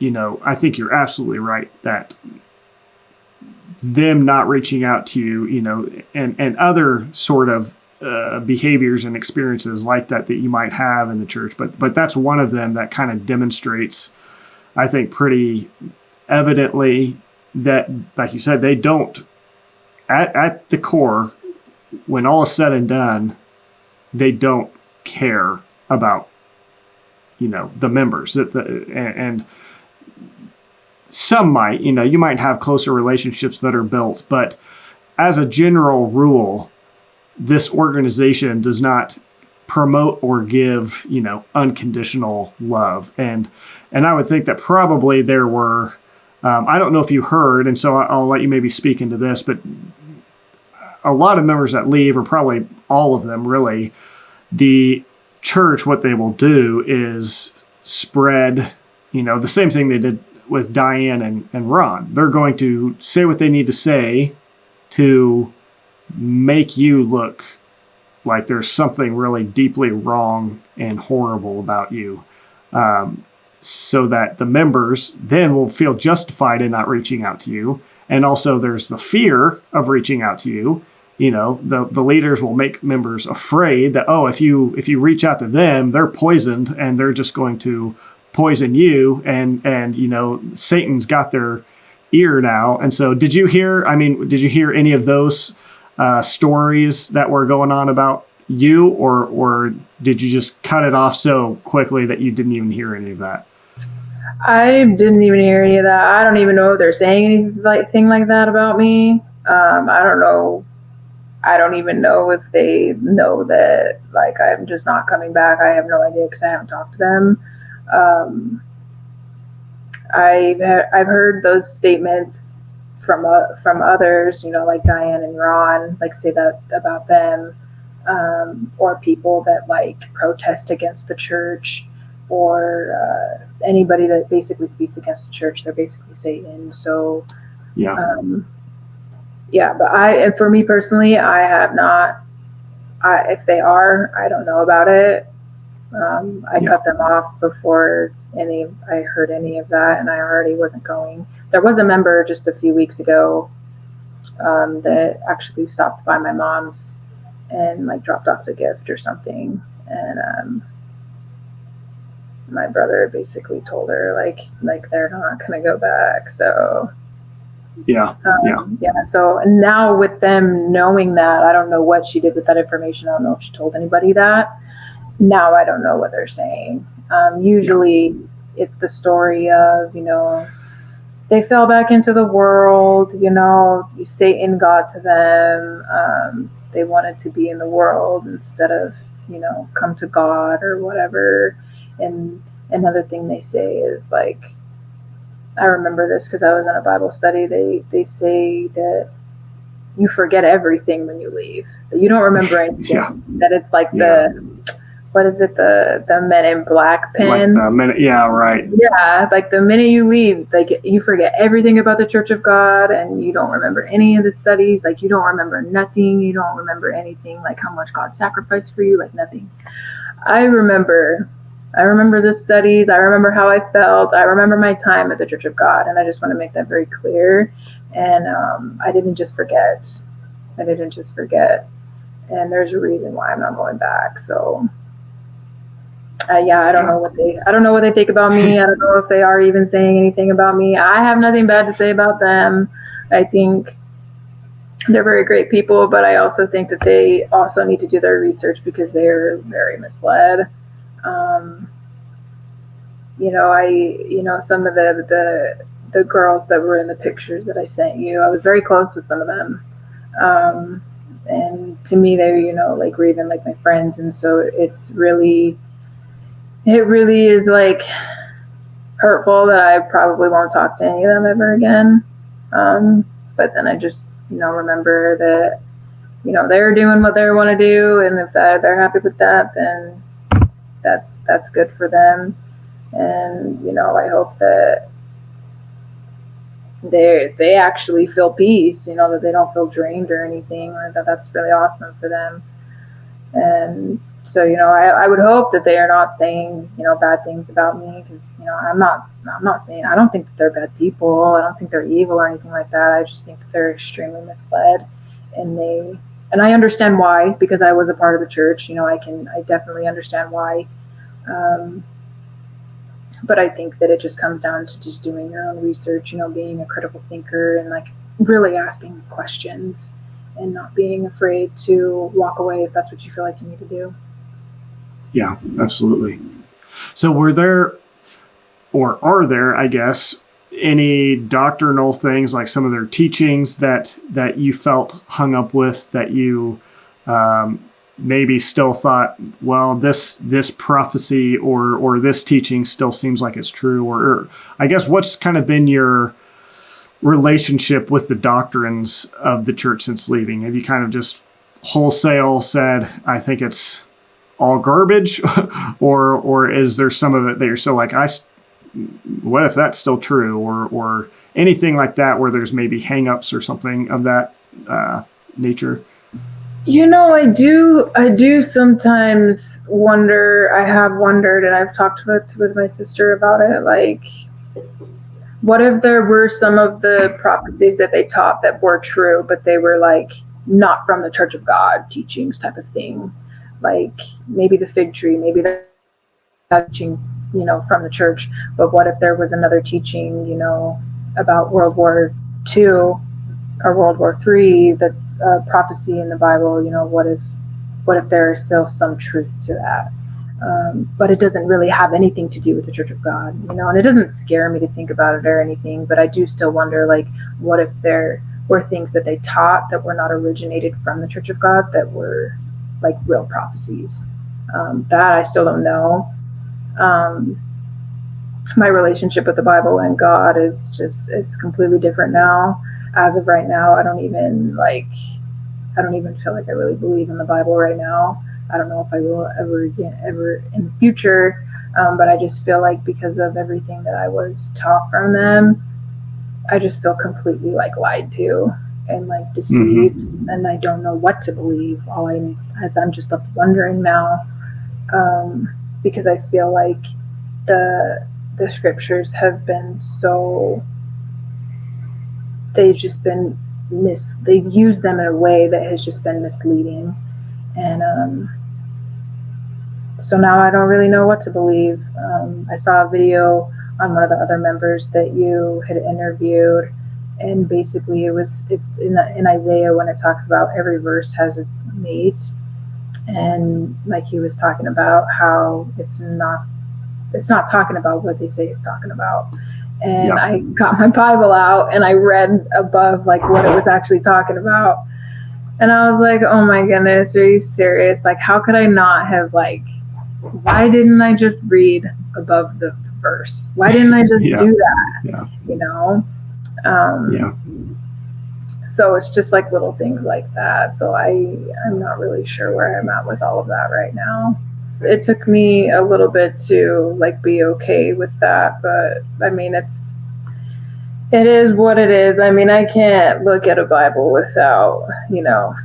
I think you're absolutely right that them not reaching out to you, and other sort of behaviors and experiences like that you might have in the church. But that's one of them that kind of demonstrates, I think, pretty evidently that, like you said, they don't, at the core, when all is said and done, they don't care about, the members. And some might, you might have closer relationships that are built, but as a general rule, this organization does not promote or give, unconditional love. And I would think that probably there were, I don't know if you heard, and so I'll let you maybe speak into this, but a lot of members that leave, or probably all of them really, the church, what they will do is spread, the same thing they did with Diane and Ron. They're going to say what they need to say to make you look like there's something really deeply wrong and horrible about you, so that the members then will feel justified in not reaching out to you. And also there's the fear of reaching out to you. The leaders will make members afraid that, if you reach out to them, they're poisoned and they're just going to poison you. And Satan's got their ear now. And so did you hear any of those stories that were going on about you, or did you just cut it off so quickly that you didn't even hear any of that? I didn't even hear any of that. I don't even know if they're saying anything like that about me. I don't know. I don't even know if they know that, like, I'm just not coming back. I have no idea because I haven't talked to them. I've heard those statements from others, like Diane and Ron, like, say that about them, or people that like protest against the church, or anybody that basically speaks against the church. They're basically Satan. So yeah. Yeah, but for me personally, I have not. If they are, I don't know about it. I cut them off before I heard any of that, and I already wasn't going. There was a member just a few weeks ago that actually stopped by my mom's and like dropped off a gift or something, and my brother basically told her like they're not going to go back. So. Yeah. So now with them knowing that, I don't know what she did with that information. I don't know if she told anybody that. Now I don't know what they're saying. Usually it's the story of, they fell back into the world, Satan got to them. They wanted to be in the world instead of, come to God or whatever. And another thing they say is like, I remember this because I was in a Bible study. They say that you forget everything when you leave. That you don't remember anything. Yeah. That it's like what is it? The Men in Black pen. Like the minute, yeah, right. Yeah, like the minute you leave, like you forget everything about the Church of God, and you don't remember any of the studies. Like you don't remember nothing. You don't remember anything. Like how much God sacrificed for you. Like nothing. I remember the studies. I remember how I felt. I remember my time at the Church of God. And I just want to make that very clear. And I didn't just forget. And there's a reason why I'm not going back. So, I don't know what they think about me. I don't know if they are even saying anything about me. I have nothing bad to say about them. I think they're very great people, but I also think that they also need to do their research because they're very misled. Some of the girls that were in the pictures that I sent you, I was very close with some of them. And to me, they were even like my friends. And so it really is like hurtful that I probably won't talk to any of them ever again. But then I just, remember that, they're doing what they want to do. And if they're happy with that, then that's good for them. And, I hope that they actually feel peace, that they don't feel drained or anything. That's really awesome for them. And so, I would hope that they are not saying, bad things about me, because, I'm not saying, I don't think that they're bad people. I don't think they're evil or anything like that. I just think that they're extremely misled, and I understand why, because I was a part of the church. I definitely understand why. But I think that it just comes down to just doing your own research, being a critical thinker and like really asking questions and not being afraid to walk away if that's what you feel like you need to do. Yeah, absolutely. So were there, or are there, I guess, any doctrinal things, like some of their teachings that you felt hung up with, that you maybe still thought, well, this prophecy or this teaching still seems like it's true? Or I guess, what's kind of been your relationship with the doctrines of the church since leaving? Have you kind of just wholesale said, I think it's all garbage, or is there some of it that you're still like, what if that's still true, or anything like that, where there's maybe hangups or something of that nature? I do sometimes wonder. I have wondered, and I've talked with my sister about it. Like, what if there were some of the prophecies that they taught that were true, but they were like not from the Church of God teachings type of thing? Like maybe the fig tree, maybe that teaching, from the church. But what if there was another teaching, about World War II or World War III that's a prophecy in the Bible? What if there is still some truth to that? But it doesn't really have anything to do with the Church of God, and it doesn't scare me to think about it or anything, but I do still wonder, like, what if there were things that they taught that were not originated from the Church of God, that were like real prophecies? That I still don't know. My relationship with the Bible and God it's completely different now. As of right now, I don't even feel like I really believe in the Bible right now. I don't know if I will ever in the future, but I just feel like because of everything that I was taught from them, I just feel completely like lied to and like deceived, and I don't know what to believe. I'm just left wondering now, because I feel like the scriptures have been they've just been they've used them in a way that has just been misleading, and so now I don't really know what to believe. I saw a video on one of the other members that you had interviewed, and basically it's in Isaiah, when it talks about every verse has its mate, and like he was talking about how it's not talking about what they say it's talking about. And yeah. I got my Bible out and I read above like what it was actually talking about, and I was like, oh my goodness, are you serious? Like, how could I not have, like, why didn't I just read above the verse? Why didn't I just do that? Yeah. So it's just like little things like that. So I'm not really sure where I'm at with all of that right now. It took me a little bit to like be okay with that, but I mean, it is what it is. I mean, I can't look at a Bible without,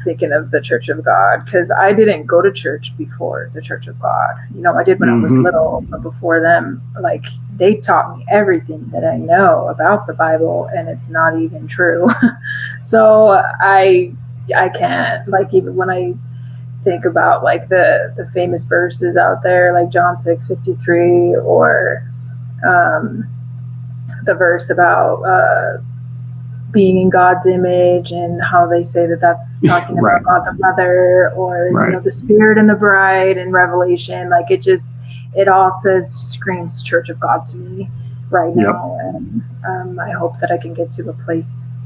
thinking of the Church of God, because I didn't go to church before the Church of God. I did when I was little, but before them, like, they taught me everything that I know about the Bible, and it's not even true. So I can't, like, even when I think about like the famous verses out there, like John 6:53, or the verse about being in God's image, and how they say that that's talking about God the Mother, or the Spirit and the bride in Revelation. Like, it it all screams Church of God to me right now. And I hope that I can get to a place,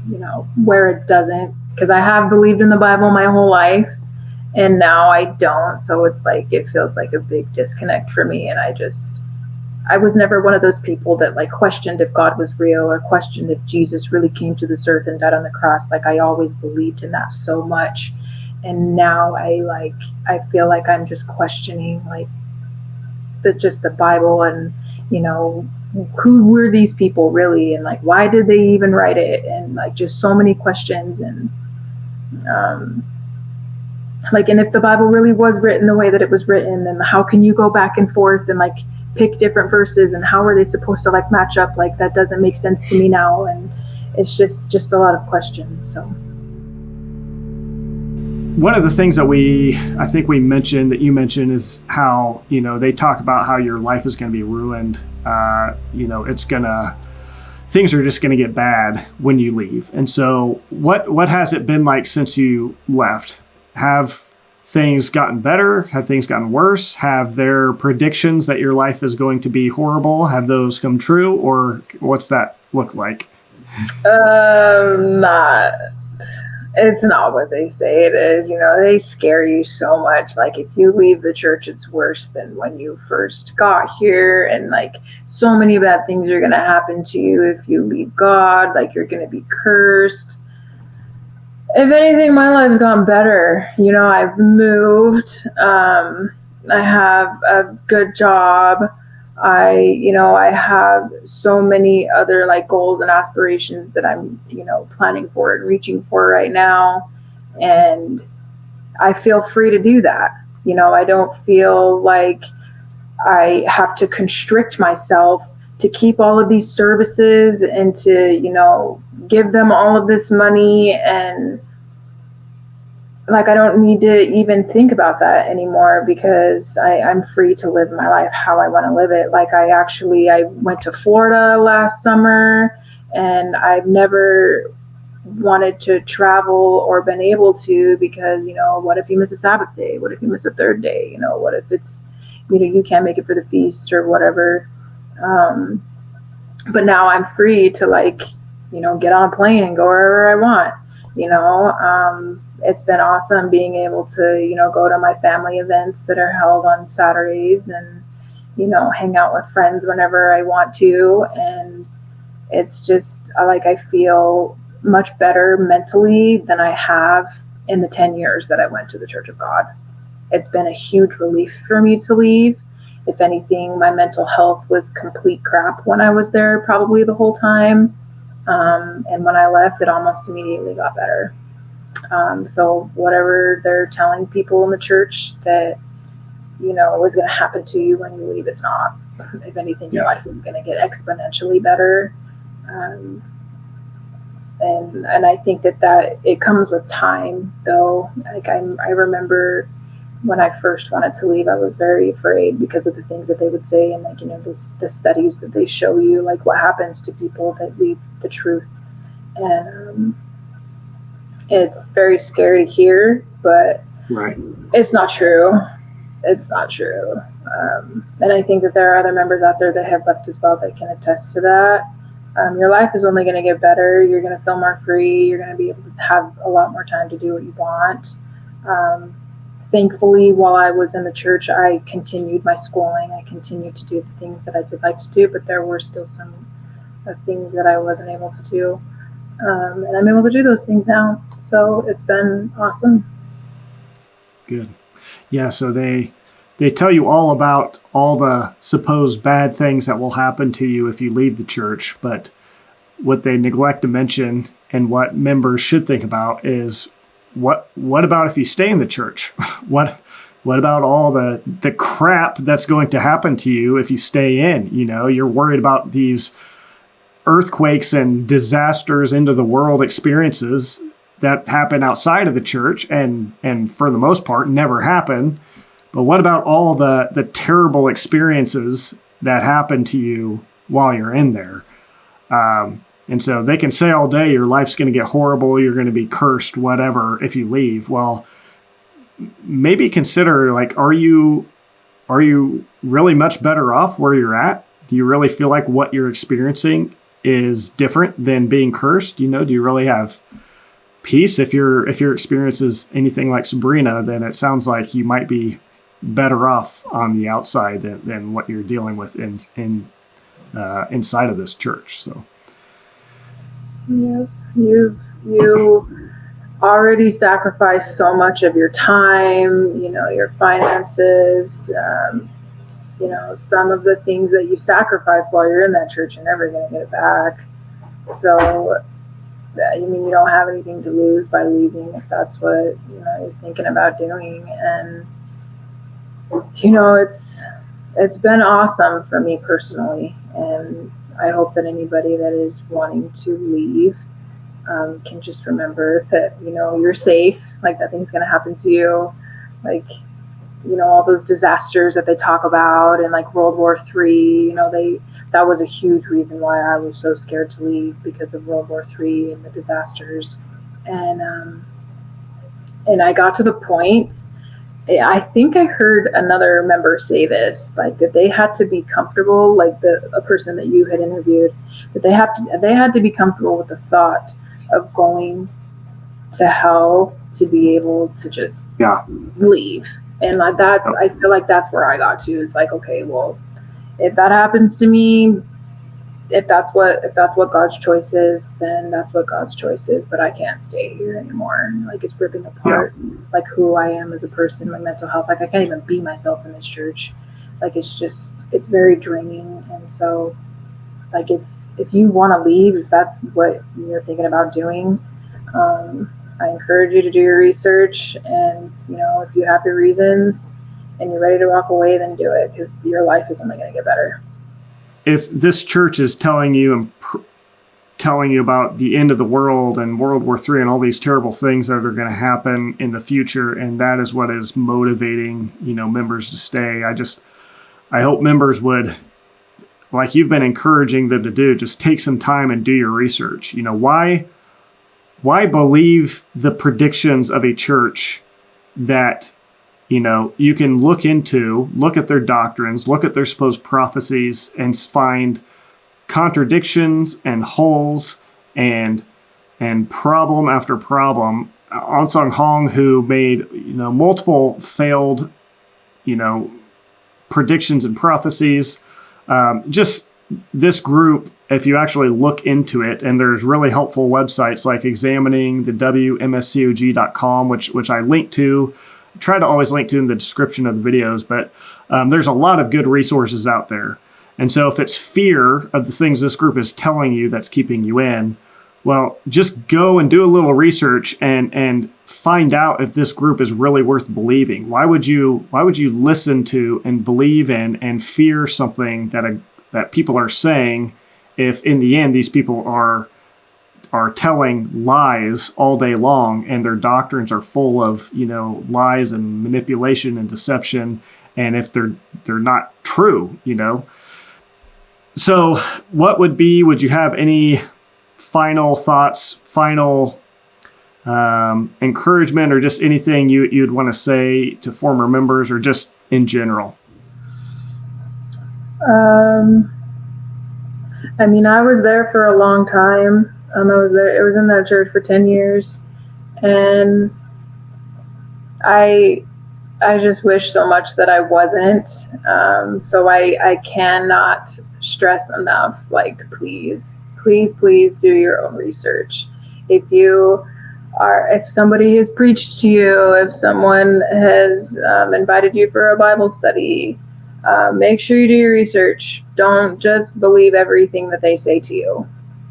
where it doesn't, because I have believed in the Bible my whole life, and now I don't. So it's like, it feels like a big disconnect for me. And I was never one of those people that like questioned if God was real or questioned if Jesus really came to this earth and died on the cross. Like, I always believed in that so much. And now I feel like I'm just questioning like the Bible, and, who were these people really? And like, why did they even write it? And like, just so many questions. And, and if the Bible really was written the way that it was written, then how can you go back and forth and like pick different verses, and how are they supposed to like match up? Like, that doesn't make sense to me now. And it's just a lot of questions. So one of the things that I think we mentioned, that you mentioned, is how, they talk about how your life is going to be ruined. Things are just going to get bad when you leave. And so what has it been like since you left? Have things gotten better? Have things gotten worse? Have their predictions that your life is going to be horrible, have those come true? Or what's that look like? It's not what they say it is. They scare you so much. Like, if you leave the church, it's worse than when you first got here. And like, so many bad things are going to happen to you if you leave God. Like, you're going to be cursed. If anything, my life's gotten better. I've moved. I have a good job. I have so many other like goals and aspirations that I'm, planning for and reaching for right now. And I feel free to do that. I don't feel like I have to constrict myself to keep all of these services and to, give them all of this money. And like, I don't need to even think about that anymore, because I'm free to live my life how I want to live it. Like, I went to Florida last summer, and I've never wanted to travel or been able to, because, what if you miss a Sabbath day? What if you miss a third day? What if it's, you can't make it for the feast or whatever. But now I'm free to like, get on a plane and go wherever I want. It's been awesome being able to, go to my family events that are held on Saturdays, and, hang out with friends whenever I want to. And it's just I feel much better mentally than I have in the 10 years that I went to the Church of God. It's been a huge relief for me to leave. If anything, my mental health was complete crap when I was there, probably the whole time. And when I left, it almost immediately got better. So whatever they're telling people in the church that, was going to happen to you when you leave, it's not. If anything, your life is going to get exponentially better. And I think that it comes with time, though. Like, I remember when I first wanted to leave, I was very afraid because of the things that they would say, and like, the studies that they show you, like what happens to people that leave the truth. And it's very scary to hear, but right. It's not true. It's not true. And I think that there are other members out there that have left as well that can attest to that. Your life is only going to get better. You're going to feel more free. You're going to be able to have a lot more time to do what you want. Thankfully, while I was in the church, I continued my schooling. I continued to do the things that I did like to do, but there were still some things that I wasn't able to do. And I'm able to do those things now. So it's been awesome. Good. Yeah, so they tell you all about all the supposed bad things that will happen to you if you leave the church, but what they neglect to mention, and what members should think about, is what about if you stay in the church? What about all the crap that's going to happen to you if you stay in? You're worried about these earthquakes and disasters into the world experiences that happen outside of the church, and for the most part never happen. But what about all the terrible experiences that happen to you while you're in there? And so they can say all day your life's going to get horrible, you're going to be cursed, whatever, if you leave. Well, maybe consider, like, are you are you really much better off where you're at? Do you really feel like what you're experiencing is different than being cursed? Do you really have peace? If your experience is anything like Sabrina, then it sounds like you might be better off on the outside than what you're dealing with inside of this church. So yeah, you already sacrificed so much of your time, your finances, some of the things that you sacrifice while you're in that church, you're never going to get it back. So you don't have anything to lose by leaving if that's what you're thinking about doing. And it's been awesome for me personally, and I hope that anybody that is wanting to leave can just remember that you're safe, like nothing's going to happen to you, like all those disasters that they talk about, and like World War III, that was a huge reason why I was so scared to leave, because of World War III and the disasters. And I got to the point, I think I heard another member say this, like that they had to be comfortable, like a person that you had interviewed, that they had to be comfortable with the thought of going to hell to be able to just leave. And I feel like that's where I got to, is like, okay, well, if that happens to me, if that's what God's choice is, then that's what God's choice is. But I can't stay here anymore. Like, it's ripping apart like who I am as a person, my mental health. Like, I can't even be myself in this church. Like, it's very draining. And so, like, if you want to leave, if that's what you're thinking about doing, I encourage you to do your research, and if you have your reasons and you're ready to walk away, then do it, because your life is only going to get better. If this church is telling you about the end of the world and World War III and all these terrible things that are going to happen in the future, and that is what is motivating members to stay, I hope members would, like you've been encouraging them to do, just take some time and do your research. Why believe the predictions of a church that you can look at their doctrines, look at their supposed prophecies, and find contradictions and holes and problem after problem. Ahnsahnghong, who made multiple failed predictions and prophecies, just this group, if you actually look into it, and there's really helpful websites like examining the WMSCOG.com, which I link to, try to always link to in the description of the videos, but there's a lot of good resources out there. And so if it's fear of the things this group is telling you that's keeping you in, well, just go and do a little research and find out if this group is really worth believing. Why would you listen to and believe in and fear something that people are saying, if in the end these people are telling lies all day long, and their doctrines are full of lies and manipulation and deception, and if they're not true? So would you have any final thoughts, final encouragement, or just anything you'd want to say to former members, or just in general? I was there for a long time. I was in that church for 10 years, and I just wish so much that I wasn't. So I cannot stress enough, like, please do your own research. If somebody has preached to you, if someone has invited you for a Bible study, make sure you do your research. Don't just believe everything that they say to you.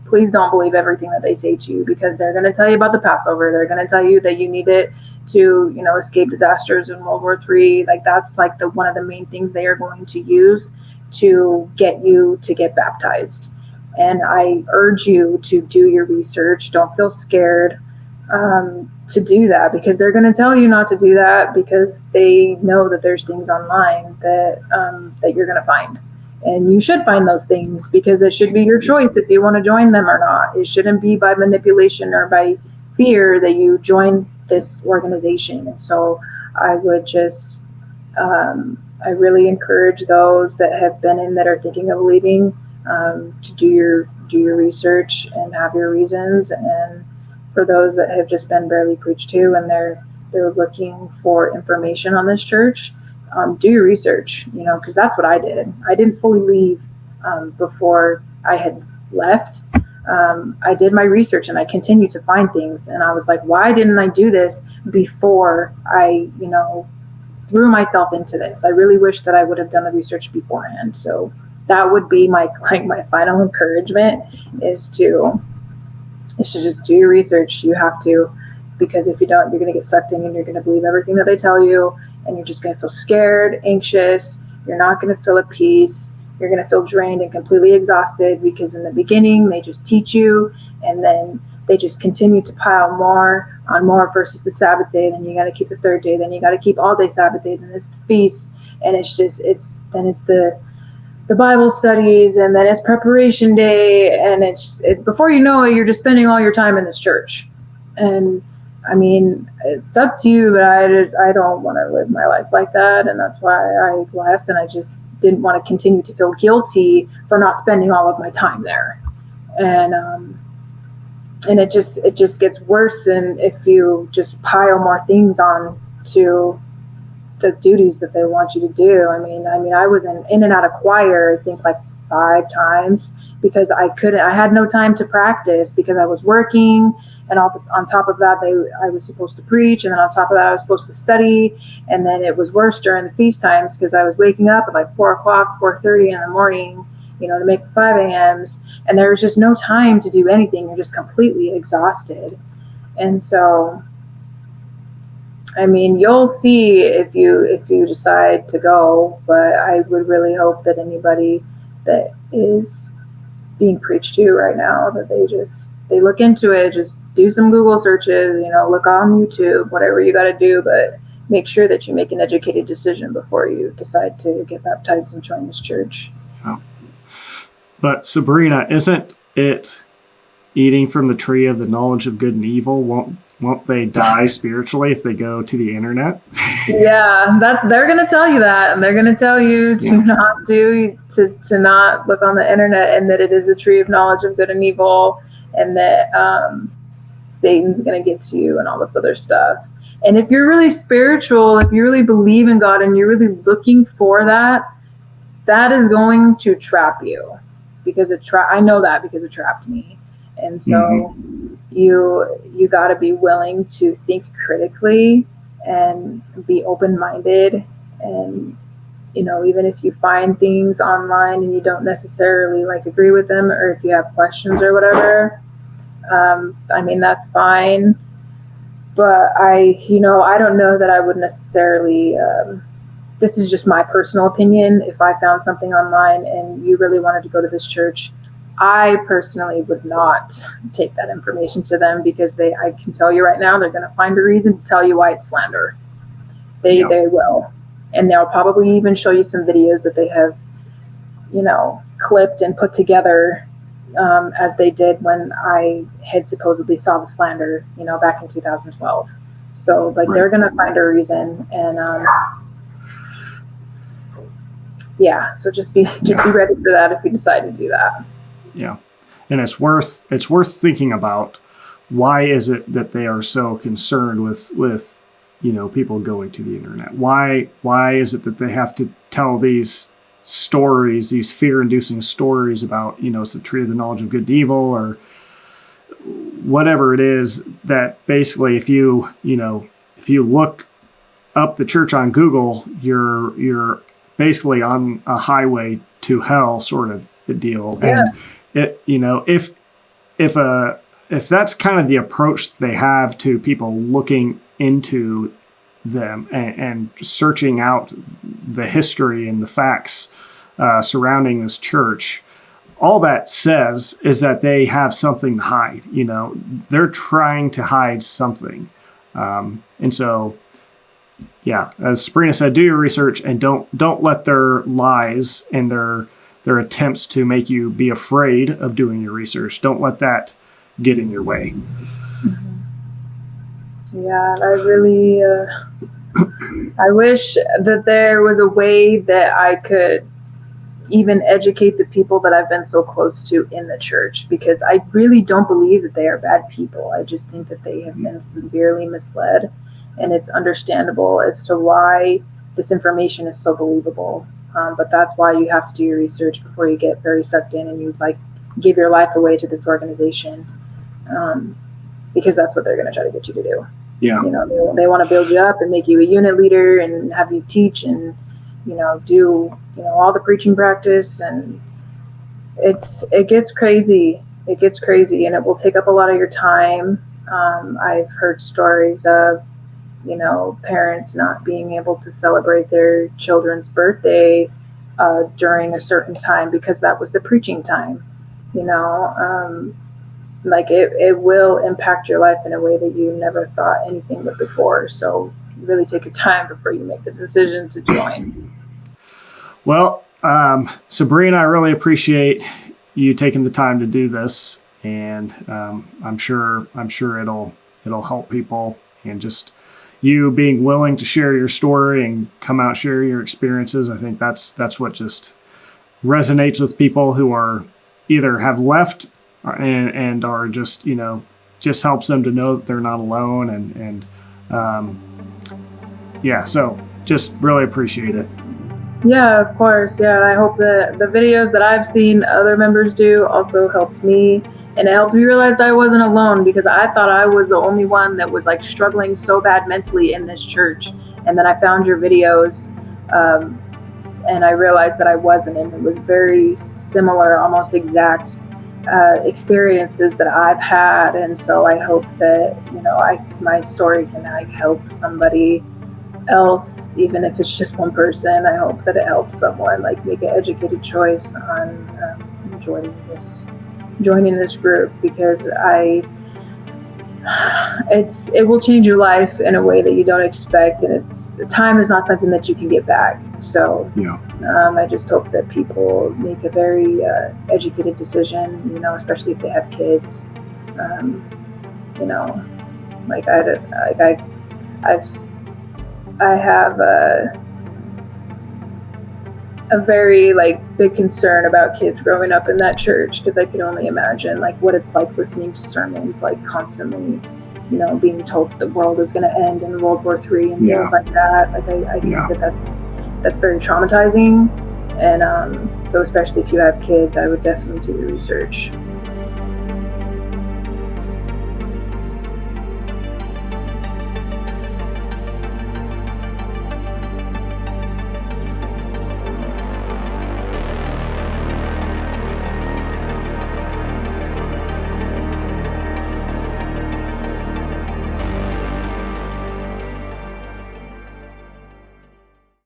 Please don't believe everything that they say to you, because they're going to tell you about the Passover. They're going to tell you that you need it to, escape disasters in World War III. Like, that's like one of the main things they are going to use to get you to get baptized. And I urge you to do your research. Don't feel scared to do that, because they're going to tell you not to do that, because they know that there's things online that you're going to find. And you should find those things, because it should be your choice if you want to join them or not. It shouldn't be by manipulation or by fear that you join this organization. And so I would just I really encourage those that have been in that are thinking of leaving to do your research and have your reasons. And for those that have just been barely preached to and they're looking for information on this church, do your research, because that's what I did. I didn't fully leave before I had left. I did my research and I continued to find things. And I was like, why didn't I do this before I, threw myself into this? I really wish that I would have done the research beforehand. So that would be my final encouragement is to just do your research. You have to, because if you don't, you're going to get sucked in and you're going to believe everything that they tell you, and you're just going to feel scared, anxious. You're not going to feel at peace. You're going to feel drained and completely exhausted, because in the beginning they just teach you, and then they just continue to pile more on more versus the Sabbath day. Then you got to keep the third day. Then you got to keep all day Sabbath day. Then it's the feast, and it's the Bible studies, and then it's preparation day, and before you know it, you're just spending all your time in this church. And I mean, it's up to you, but I don't want to live my life like that, and that's why I left. And I just didn't want to continue to feel guilty for not spending all of my time there. And it just gets worse, and if you just pile more things on to the duties that they want you to do. I mean, I was in and out of choir, I think like 5 times, because I had no time to practice because I was working, and on top of that, I was supposed to preach, and then on top of that, I was supposed to study, and then it was worse during the feast times because I was waking up at like 4 o'clock, 4:30 in the morning, to make 5 a.m.s, and there was just no time to do anything. You're just completely exhausted. And so, I mean, you'll see if you decide to go, but I would really hope that anybody that is being preached to right now, that they look into it, just do some Google searches, look on YouTube, whatever you got to do, but make sure that you make an educated decision before you decide to get baptized and join this church. Oh. But Sabrina, isn't it eating from the tree of the knowledge of good and evil? Won't they die spiritually if they go to the internet? Yeah, they're going to tell you that, and they're going to tell you to not look on the internet, and that it is the tree of knowledge of good and evil, and that Satan's going to get to you and all this other stuff. And if you're really spiritual, if you really believe in God and you're really looking for that is going to trap you, because I know that because it trapped me. And so you got to be willing to think critically and be open-minded. And, even if you find things online and you don't necessarily agree with them, or if you have questions or whatever, that's fine. But I don't know that I would necessarily, this is just my personal opinion. If I found something online and you really wanted to go to this church, I personally would not take that information to them, because I can tell you right now, they're going to find a reason to tell you why it's slander. They will. And they'll probably even show you some videos that they have, clipped and put together, as they did when I had supposedly saw the slander, back in 2012. So they're going to find a reason. And, so just be ready for that if you decide to do that. Yeah. And it's worth thinking about, why is it that they are so concerned with people going to the internet? Why is it that they have to tell these stories, these fear-inducing stories about, it's the tree of the knowledge of good and evil, or whatever it is, that basically if you look up the church on Google, you're basically on a highway to hell sort of a deal. Yeah. And if that's kind of the approach they have to people looking into them and searching out the history and the facts surrounding this church, all that says is that they have something to hide. They're trying to hide something. And so, as Sabrina said, do your research, and don't let their lies and their attempts to make you be afraid of doing your research, don't let that get in your way. Yeah, I I wish that there was a way that I could even educate the people that I've been so close to in the church, because I really don't believe that they are bad people. I just think that they have been severely misled, and it's understandable as to why this information is so believable. But that's why you have to do your research before you get very sucked in and you like give your life away to this organization, because that's what they're going to try to get you to do. Yeah. You know, they want to build you up and make you a unit leader and have you teach and, you know, do, you know, all the preaching practice, and it gets crazy. It gets crazy, and it will take up a lot of your time. I've heard stories of, you know, parents not being able to celebrate their children's birthday during a certain time because that was the preaching time. You know, like it will impact your life in a way that you never thought anything would before. So you really take your time before you make the decision to join. Well, Sabrina, I really appreciate you taking the time to do this, and I'm sure it'll help people, and just you being willing to share your story and come out share your experiences. I think that's what just resonates with people who are either have left and are just, you know, just helps them to know that they're not alone, and yeah, so just really appreciate it. Yeah, of course. Yeah, I hope that the videos that I've seen other members do also helped me, and it helped me realize that I wasn't alone, because I thought I was the only one that was like struggling so bad mentally in this church. And then I found your videos, and I realized that I wasn't, and it was very similar, almost exact experiences that I've had. And so I hope that, you know, my story can like help somebody else, even if it's just one person. I hope that it helps someone like make an educated choice on joining this group, because it will change your life in a way that you don't expect, and time is not something that you can get back. So yeah. I just hope that people make a very educated decision, you know, especially if they have kids. You know, like I have a very like big concern about kids growing up in that church, because I can only imagine like what it's like listening to sermons like constantly, you know, being told that the world is going to end in World War III and things like that. Like I think that's very traumatizing, and so especially if you have kids, I would definitely do the research.